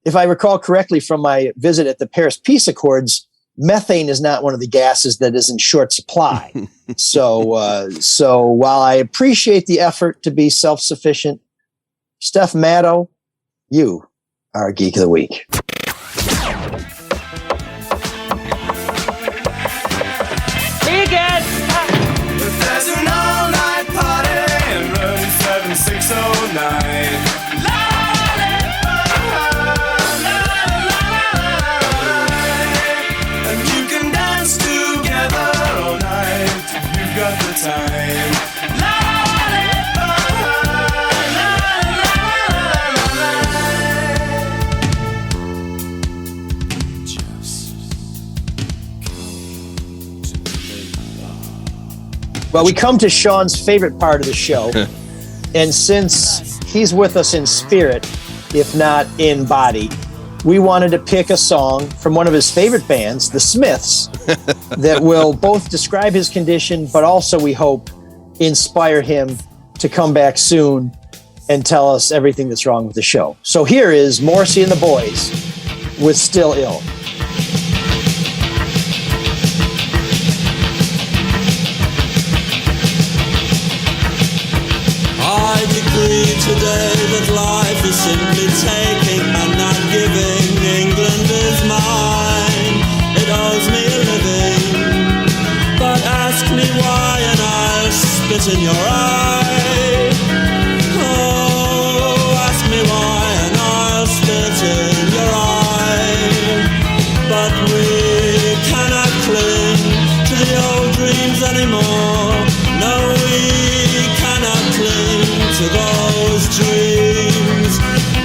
if I recall correctly from my visit at the Paris Peace Accords, methane is not one of the gases that is in short supply. So while I appreciate the effort to be self-sufficient, Steph Maddow, you are a Geek of the Week. There's an all-night party in room 7609. Got the time. Well, we come to Shawn's favorite part of the show. And since he's with us in spirit, if not in body, we wanted to pick a song from one of his favorite bands, the Smiths, that will both describe his condition, but also, we hope, inspire him to come back soon and tell us everything that's wrong with the show. So here is Morrissey and the Boys with Still Ill. I decree today that life is simply taking and not giving. England is mine, it owes me a living. But ask me why and I'll spit in your eye. Oh, ask me why and I'll spit in your eye. But we cannot cling to the old dreams anymore. No, we cannot cling to those dreams.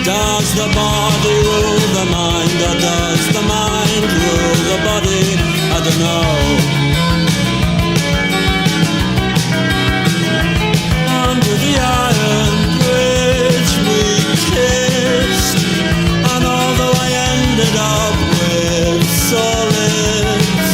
Does the body rule the mind, or does the mind rule the body? I don't know. Under the iron bridge we kissed, and although I ended up with sore lips,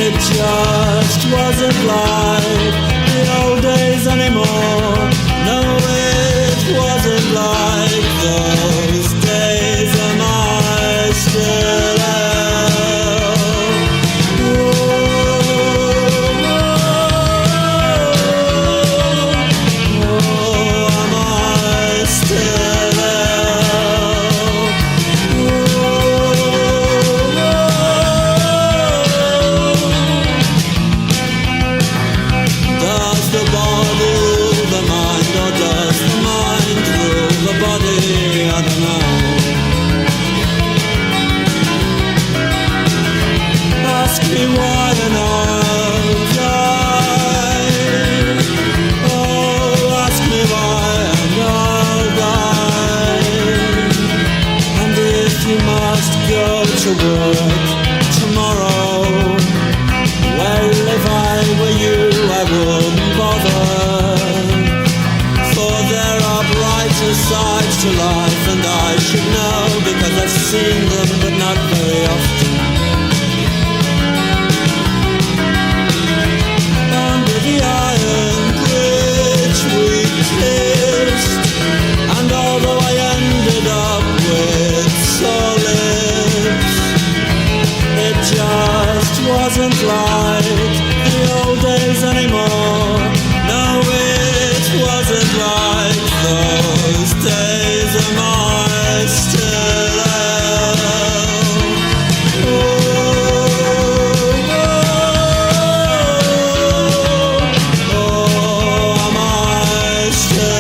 it just wasn't like the old days anymore. No, it wasn't like those days. Am I still ill? to work tomorrow. Well, if I were you, I wouldn't bother, for there are brighter sides to life, and I should know because I've seen them, but not very often. Under the iron bridge we kissed, and although I ended up with sore lips, it just wasn't like the old days anymore. No, it wasn't like those days. Am I still ill? Am I still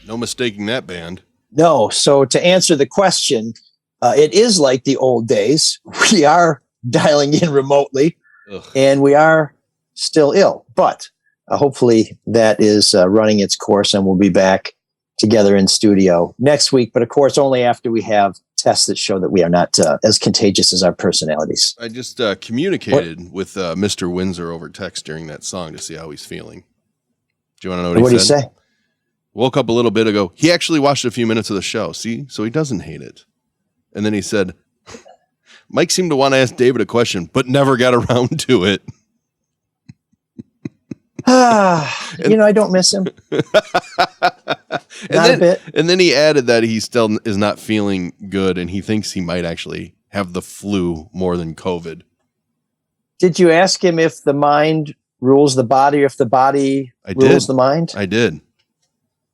No mistaking that band. No. So to answer the question, it is like the old days. We are dialing in remotely. Ugh. And we are still ill, but hopefully that is running its course, and we'll be back together in studio next week. But of course, only after we have tests that show that we are not as contagious as our personalities. I just communicated with Mr. Windsor over text during that song to see how he's feeling. Do you want to know what he said? What did he say? Woke up a little bit ago. He actually watched a few minutes of the show. See? So he doesn't hate it. And then he said, Mike seemed to want to ask David a question, but never got around to it. I don't miss him. Not a bit. And then he added that he still is not feeling good, and he thinks he might actually have the flu more than COVID. Did you ask him if the mind rules the body, or if the body rules the mind? I did.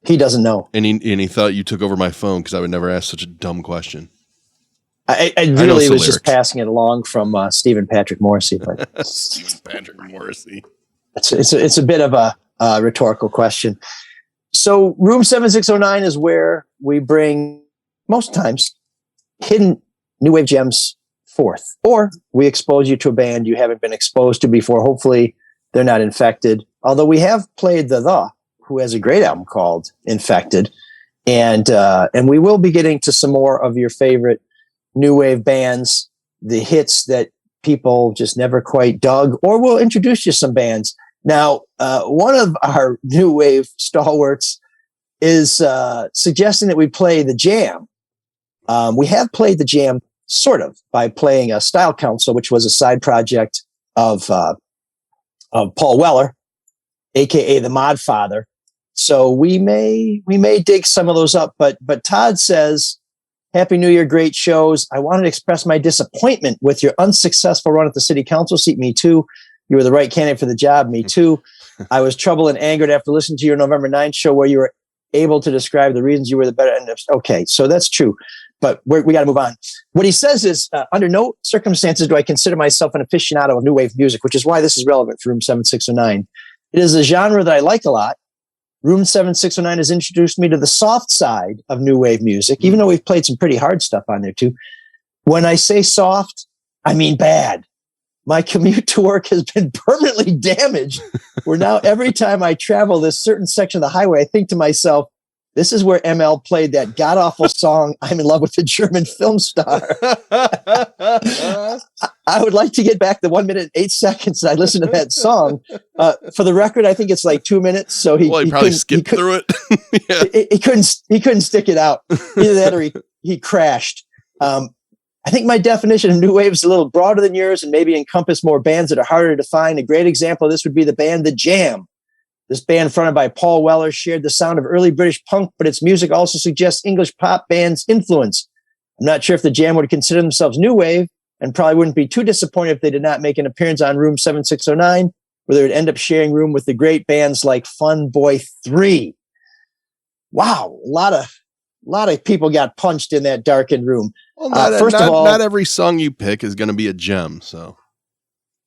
He doesn't know. And he thought you took over my phone because I would never ask such a dumb question. I really was just passing it along from Stephen Patrick Morrissey. But Stephen Patrick Morrissey. It's a bit of a rhetorical question. So Room 7609 is where we bring, most times, hidden new wave gems forth. Or we expose you to a band you haven't been exposed to before. Hopefully they're not infected. Although we have played The, who has a great album called Infected. And we will be getting to some more of your favorite new wave bands, the hits that people just never quite dug, or we'll introduce you some bands. Now, one of our new wave stalwarts is suggesting that we play the Jam. We have played the Jam sort of by playing a Style Council, which was a side project of Paul Weller, aka the Mod Father. So we may dig some of those up, but Todd says, Happy New Year, great shows. I wanted to express my disappointment with your unsuccessful run at the city council seat. Me too. You were the right candidate for the job. Me too. I was troubled and angered after listening to your November 9th show where you were able to describe the reasons you were the better. Okay, so that's true, but we got to move on. What he says is, under no circumstances do I consider myself an aficionado of new wave music, which is why this is relevant for Room 7609. It is a genre that I like a lot. Room 7609 has introduced me to the soft side of new wave music, even though we've played some pretty hard stuff on there too. When I say soft, I mean bad. My commute to work has been permanently damaged, where now every time I travel this certain section of the highway, I think to myself, this is where ML played that god-awful song, I'm in love with the German film star. I would like to get back the 1 minute and 8 seconds that I listened to that song. For the record, I think it's like 2 minutes. So he probably skipped through it. Yeah. He couldn't stick it out. Either that or he crashed. I think my definition of new wave is a little broader than yours and maybe encompass more bands that are harder to find. A great example of this would be the band The Jam. This band, fronted by Paul Weller, shared the sound of early British punk, but its music also suggests English pop bands' influence. I'm not sure if the Jam would consider themselves new wave, and probably wouldn't be too disappointed if they did not make an appearance on Room 7609, where they would end up sharing room with the great bands like Fun Boy 3. Wow, a lot of people got punched in that darkened room. Well, not every song you pick is going to be a gem. So,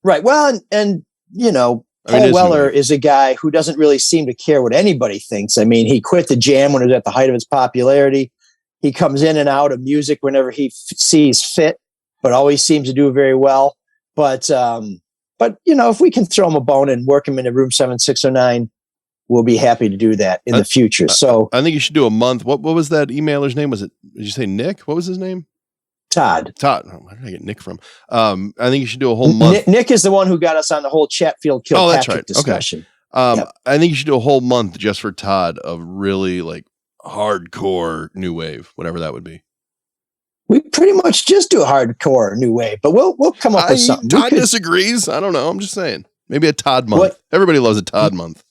right. Well, and Paul Weller is a guy who doesn't really seem to care what anybody thinks. I mean, he quit the Jam when it was at the height of its popularity. He comes in and out of music whenever he sees fit, but always seems to do very well. But if we can throw him a bone and work him into room 7609, we'll be happy to do that in the future. So I think you should do a month. What was that emailer's name? Did you say Nick? What was his name? Todd. Oh, where did I get Nick from? I think you should do a whole month. Nick is the one who got us on the whole Chatfield Kilpatrick discussion. Okay. I think you should do a whole month just for Todd of really like hardcore new wave, whatever that would be. We pretty much just do a hardcore new wave, but we'll come up with something. Todd disagrees. I don't know. I'm just saying. Maybe a Todd month. Everybody loves a Todd month.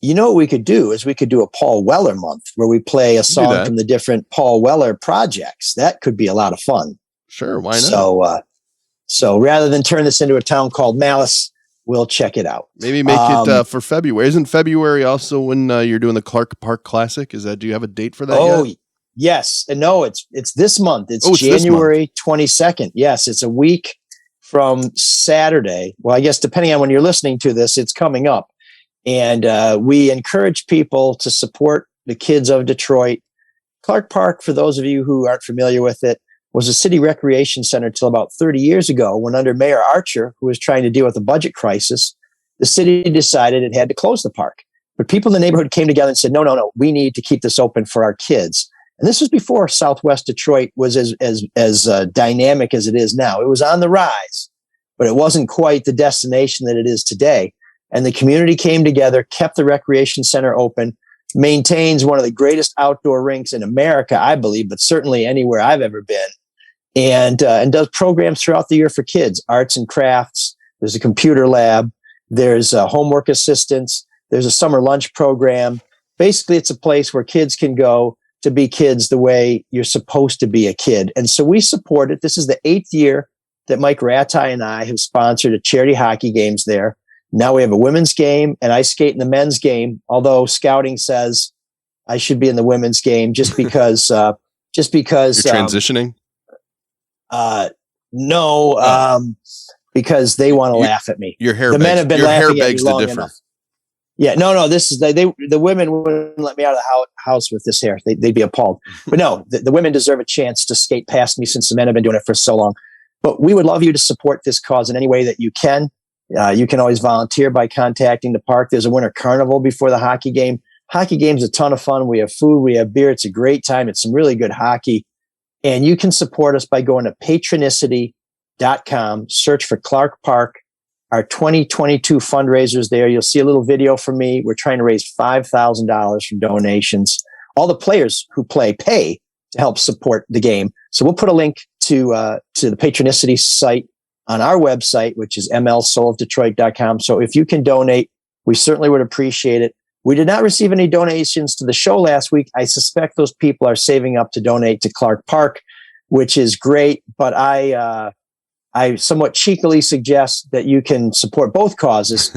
You know what we could do is we could do a Paul Weller month where we play a song from the different Paul Weller projects. That could be a lot of fun. Sure, why not? So rather than turn this into a town called Malice, we'll check it out. Maybe make it for February. Isn't February also when you're doing the Clark Park Classic? Do you have a date for that yet? Yes. And no, it's this month. It's January 22nd. Yes, it's a week from Saturday. Well, I guess depending on when you're listening to this, it's coming up. And we encourage people to support the kids of Detroit. Clark Park, for those of you who aren't familiar with it, was a city recreation center until about 30 years ago when under Mayor Archer, who was trying to deal with a budget crisis, the city decided it had to close the park. But people in the neighborhood came together and said, no, we need to keep this open for our kids. And this was before Southwest Detroit was as dynamic as it is now. It was on the rise, but it wasn't quite the destination that it is today. And the community came together, kept the recreation center open, maintains one of the greatest outdoor rinks in America, I believe, but certainly anywhere I've ever been, and does programs throughout the year for kids, arts and crafts. There's a computer lab. There's homework assistance. There's a summer lunch program. Basically, it's a place where kids can go to be kids the way you're supposed to be a kid. And so we support it. This is the 8th year that Mike Rattay and I have sponsored a charity hockey games there. Now we have a women's game and I skate in the men's game, although scouting says I should be in the women's game just because you're transitioning. Because they want to laugh at me. The men have been laughing at me long enough. Yeah, no. This is the women wouldn't let me out of the house with this hair. They'd be appalled. But no, the women deserve a chance to skate past me since the men have been doing it for so long. But we would love you to support this cause in any way that you can. You can always volunteer by contacting the park. There's a winter carnival before the hockey game. Hockey game's a ton of fun. We have food, we have beer. It's a great time. It's some really good hockey. And you can support us by going to patronicity.com, search for Clark Park. Our 2022 fundraisers there. You'll see a little video from me. We're trying to raise $5,000 from donations. All the players who pay to help support the game. So we'll put a link to the Patronicity site on our website, which is mlsoulofdetroit.com. So if you can donate, we certainly would appreciate it. We did not receive any donations to the show last week. I suspect those people are saving up to donate to Clark Park, which is great. But I somewhat cheekily suggest that you can support both causes.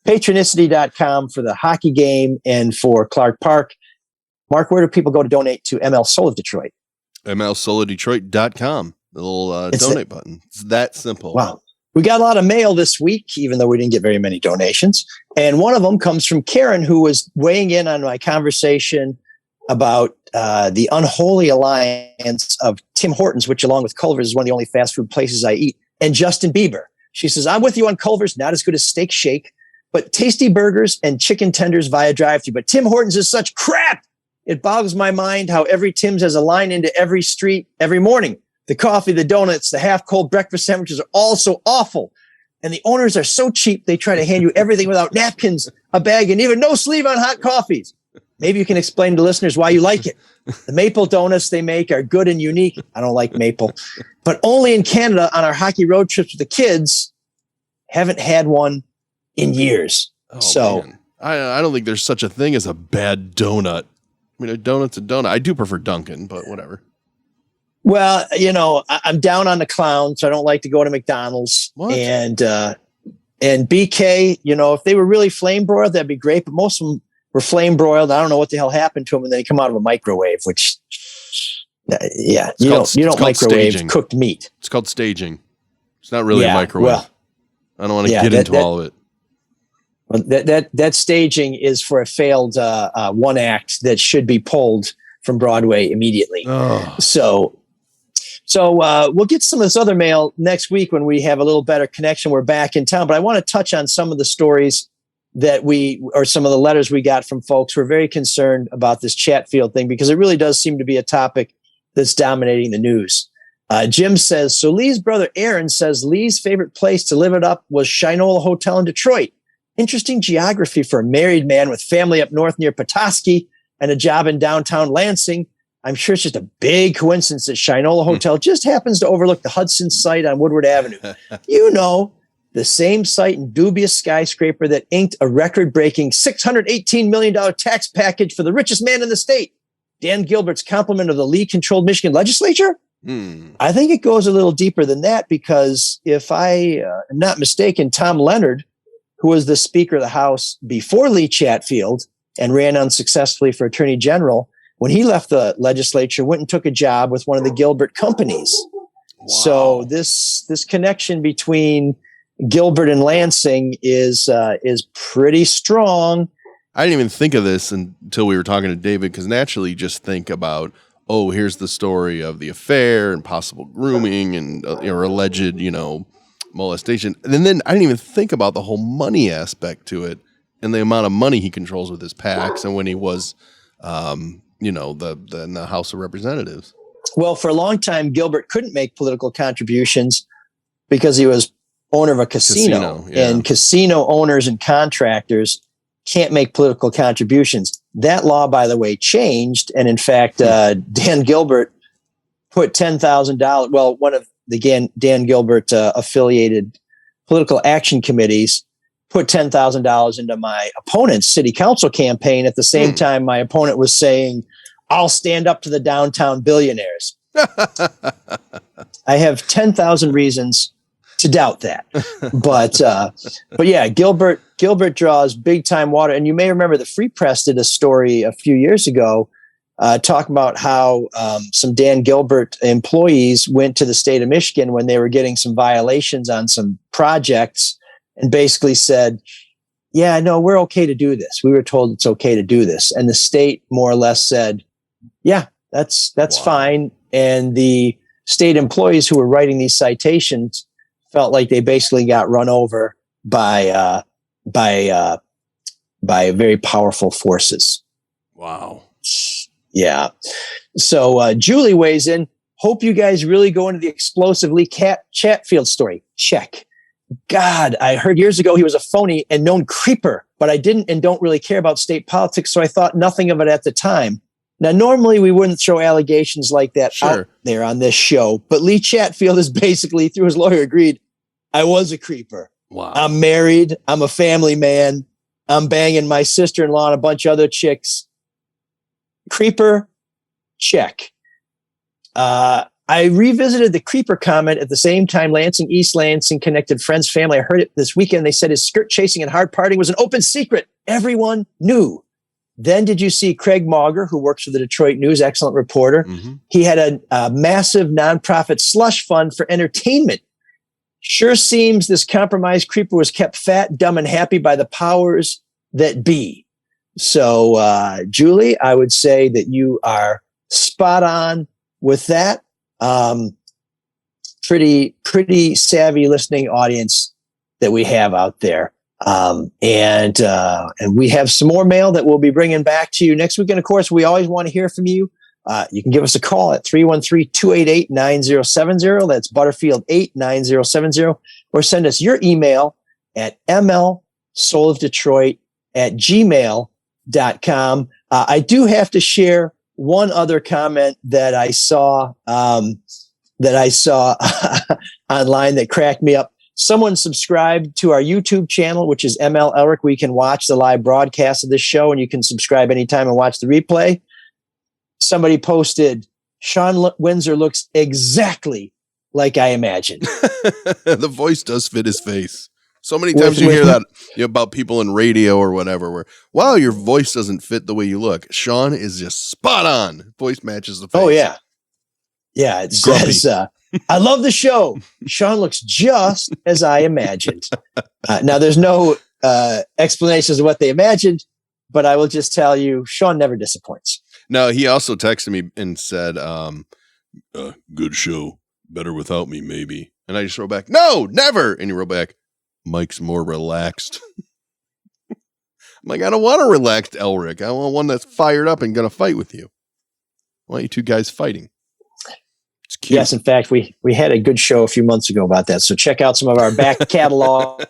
Patronicity.com for the hockey game and for Clark Park. Mark, where do people go to donate to ML Soul of Detroit? mlsoulofdetroit.com. The little donate button. It's that simple. Wow. We got a lot of mail this week, even though we didn't get very many donations. And one of them comes from Karen, who was weighing in on my conversation about the unholy alliance of Tim Hortons, which along with Culver's is one of the only fast food places I eat, and Justin Bieber. She says, I'm with you on Culver's, not as good as Steak Shake, but tasty burgers and chicken tenders via drive-thru. But Tim Hortons is such crap. It boggles my mind how every Tim's has a line into every street every morning. The coffee, the donuts, the half-cold breakfast sandwiches are all so awful. And the owners are so cheap, they try to hand you everything without napkins, a bag, and even no sleeve on hot coffees. Maybe you can explain to listeners why you like it. The maple donuts they make are good and unique. I don't like maple. But only in Canada on our hockey road trips with the kids, haven't had one in years. Man. I don't think there's such a thing as a bad donut. I mean, a donut's a donut. I do prefer Dunkin', but whatever. Well, I'm down on the clown, so I don't like to go to McDonald's. What? And BK, if they were really flame broiled, that'd be great. But most of them were flame broiled. I don't know what the hell happened to them, and they come out of a microwave. Which, you don't microwave staging. Cooked meat. It's called staging. It's not really a microwave. Well, I don't want to get into all of it. Well, that staging is for a failed one act that should be pulled from Broadway immediately. Oh. So we'll get some of this other mail next week when we have a little better connection. We're back in town, but I want to touch on some of the stories or some of the letters we got from folks who are very concerned about this Chatfield thing, because it really does seem to be a topic that's dominating the news. Jim says, so Lee's brother Aaron says Lee's favorite place to live it up was Shinola Hotel in Detroit. Interesting geography for a married man with family up north near Petoskey and a job in downtown Lansing. I'm sure it's just a big coincidence that Shinola Hotel just happens to overlook the Hudson site on Woodward Avenue. The same site and dubious skyscraper that inked a record-breaking $618 million tax package for the richest man in the state. Dan Gilbert's compliment of the Lee-controlled Michigan legislature? I think it goes a little deeper than that, because if I am not mistaken, Tom Leonard, who was the Speaker of the House before Lee Chatfield and ran unsuccessfully for Attorney General, when he left the legislature, went and took a job with one of the Gilbert companies. Wow. So this connection between Gilbert and Lansing is pretty strong. I didn't even think of this until we were talking to David, because naturally you just think about, oh, here's the story of the affair and possible grooming and alleged, molestation. And then I didn't even think about the whole money aspect to it and the amount of money he controls with his PACs and when he was, in the House of Representatives. Well, for a long time, Gilbert couldn't make political contributions because he was owner of a casino. And casino owners and contractors can't make political contributions. That law, by the way, changed. And in fact, Dan Gilbert put $10,000. Well, one of the Dan Gilbert affiliated political action committees put $10,000 into my opponent's city council campaign at the same time my opponent was saying, I'll stand up to the downtown billionaires. I have 10,000 reasons to doubt that. But yeah, Gilbert draws big time water. And you may remember the Free Press did a story a few years ago talking about how some Dan Gilbert employees went to the state of Michigan when they were getting some violations on some projects and basically said, yeah, no, we're okay to do this. We were told it's okay to do this. And the state more or less said, yeah, that's fine. And the state employees who were writing these citations felt like they basically got run over by very powerful forces. Wow. Yeah. So Julie weighs in. Hope you guys really go into the explosive Lee Chatfield story. Check. God, I heard years ago he was a phony and known creeper, but I didn't and don't really care about state politics, so I thought nothing of it at the time. Now, normally we wouldn't throw allegations like that out there on this show, but Lee Chatfield is basically, through his lawyer, agreed, I was a creeper. Wow. I'm married. I'm a family man. I'm banging my sister-in-law and a bunch of other chicks. Creeper, check. I revisited the creeper comment at the same time Lansing, East Lansing connected friends, family. I heard it this weekend. They said his skirt chasing and hard partying was an open secret. Everyone knew. Then did you see Craig Mauger, who works for the Detroit News, excellent reporter? Mm-hmm. He had a massive nonprofit slush fund for entertainment. Sure seems this compromised creeper was kept fat, dumb, and happy by the powers that be. So, Julie, I would say that you are spot on with that. Pretty savvy listening audience that we have out there. And we have some more mail that we'll be bringing back to you next week. And of course, we always want to hear from you. You can give us a call at 313-288-9070. That's Butterfield 89070, or send us your email at mlsoulofdetroit@gmail.com. I do have to share one other comment that I saw online that cracked me up. Someone subscribed to our YouTube channel, which is ML Elric, where you can watch the live broadcast of this show, and you can subscribe anytime and watch the replay. Somebody posted, Shawn Windsor looks exactly like I imagined. The voice does fit his face. So many times you hear that about people in radio or whatever, where, wow, your voice doesn't fit the way you look. Shawn is just spot on. Voice matches the face. Oh, yeah. Yeah, it says, I love the show. Shawn looks just as I imagined. Now, there's no explanations of what they imagined, but I will just tell you, Shawn never disappoints. No, he also texted me and said, good show. Better without me, maybe. And I just wrote back, no, never. And he wrote back, Mike's more relaxed. I'm like, I don't want a relaxed Elric. I want one that's fired up and going to fight with you. I want you two guys fighting. It's cute. Yes, in fact, we had a good show a few months ago about that. So check out some of our back catalog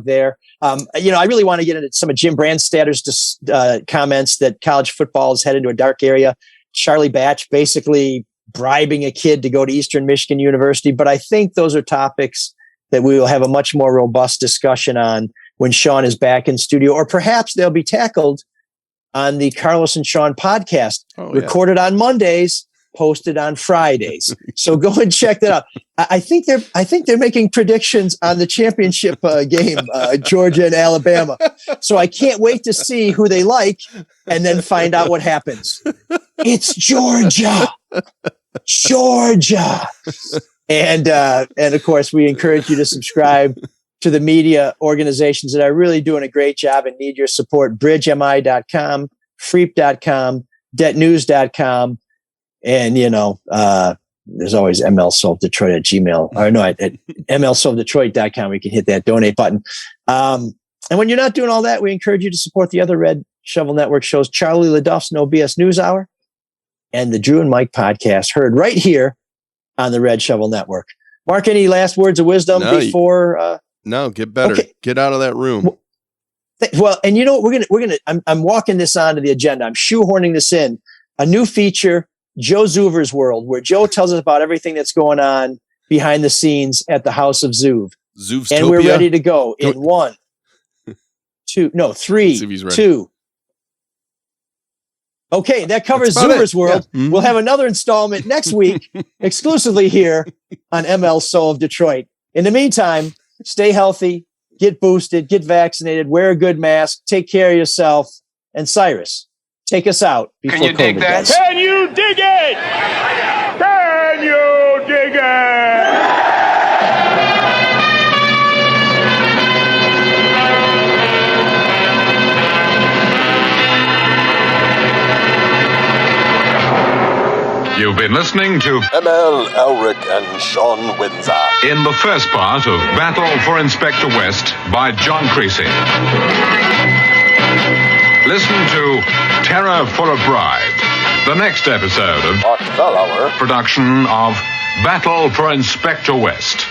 there. I really want to get into some of Jim Brandstatter's comments that college football is headed into a dark area. Charlie Batch basically bribing a kid to go to Eastern Michigan University. But I think those are topics that we will have a much more robust discussion on when Shawn is back in studio, or perhaps they'll be tackled on the Carlos and Shawn podcast, recorded on Mondays, posted on Fridays. So go and check that out. I think they're making predictions on the championship game, Georgia and Alabama. So I can't wait to see who they like and then find out what happens. It's Georgia. And of course, we encourage you to subscribe to the media organizations that are really doing a great job and need your support. BridgeMI.com, Freep.com, DebtNews.com. And, there's always MLSolveDetroit at Gmail. Or no, at MLSolveDetroit.com, we can hit that donate button. And when you're not doing all that, we encourage you to support the other Red Shovel Network shows, Charlie LaDuff's No BS News Hour and the Drew and Mike podcast, heard right here on the Red Shovel Network. Marc, any last words of wisdom before? No, get better. Okay. Get out of that room. Well, and you know what? We're gonna. I'm walking this onto the agenda. I'm shoehorning this in. A new feature, Joe Zuver's World, where Joe tells us about everything that's going on behind the scenes at the House of Zuv. Zuvitopia? And we're ready to go in 1, 2, no, 3, 2. Okay, that covers Zuver's World. Yeah. Mm-hmm. We'll have another installment next week, exclusively here on ML Soul of Detroit. In the meantime, stay healthy, get boosted, get vaccinated, wear a good mask, take care of yourself. And Cyrus, take us out. Can you dig that? Does. Can you dig it? Can you dig it? You've been listening to ML, Elric, and Shawn Windsor in the first part of Battle for Inspector West by John Creasy. Listen to Terror for a Bride, the next episode of Marc Bellhauer, production of Battle for Inspector West.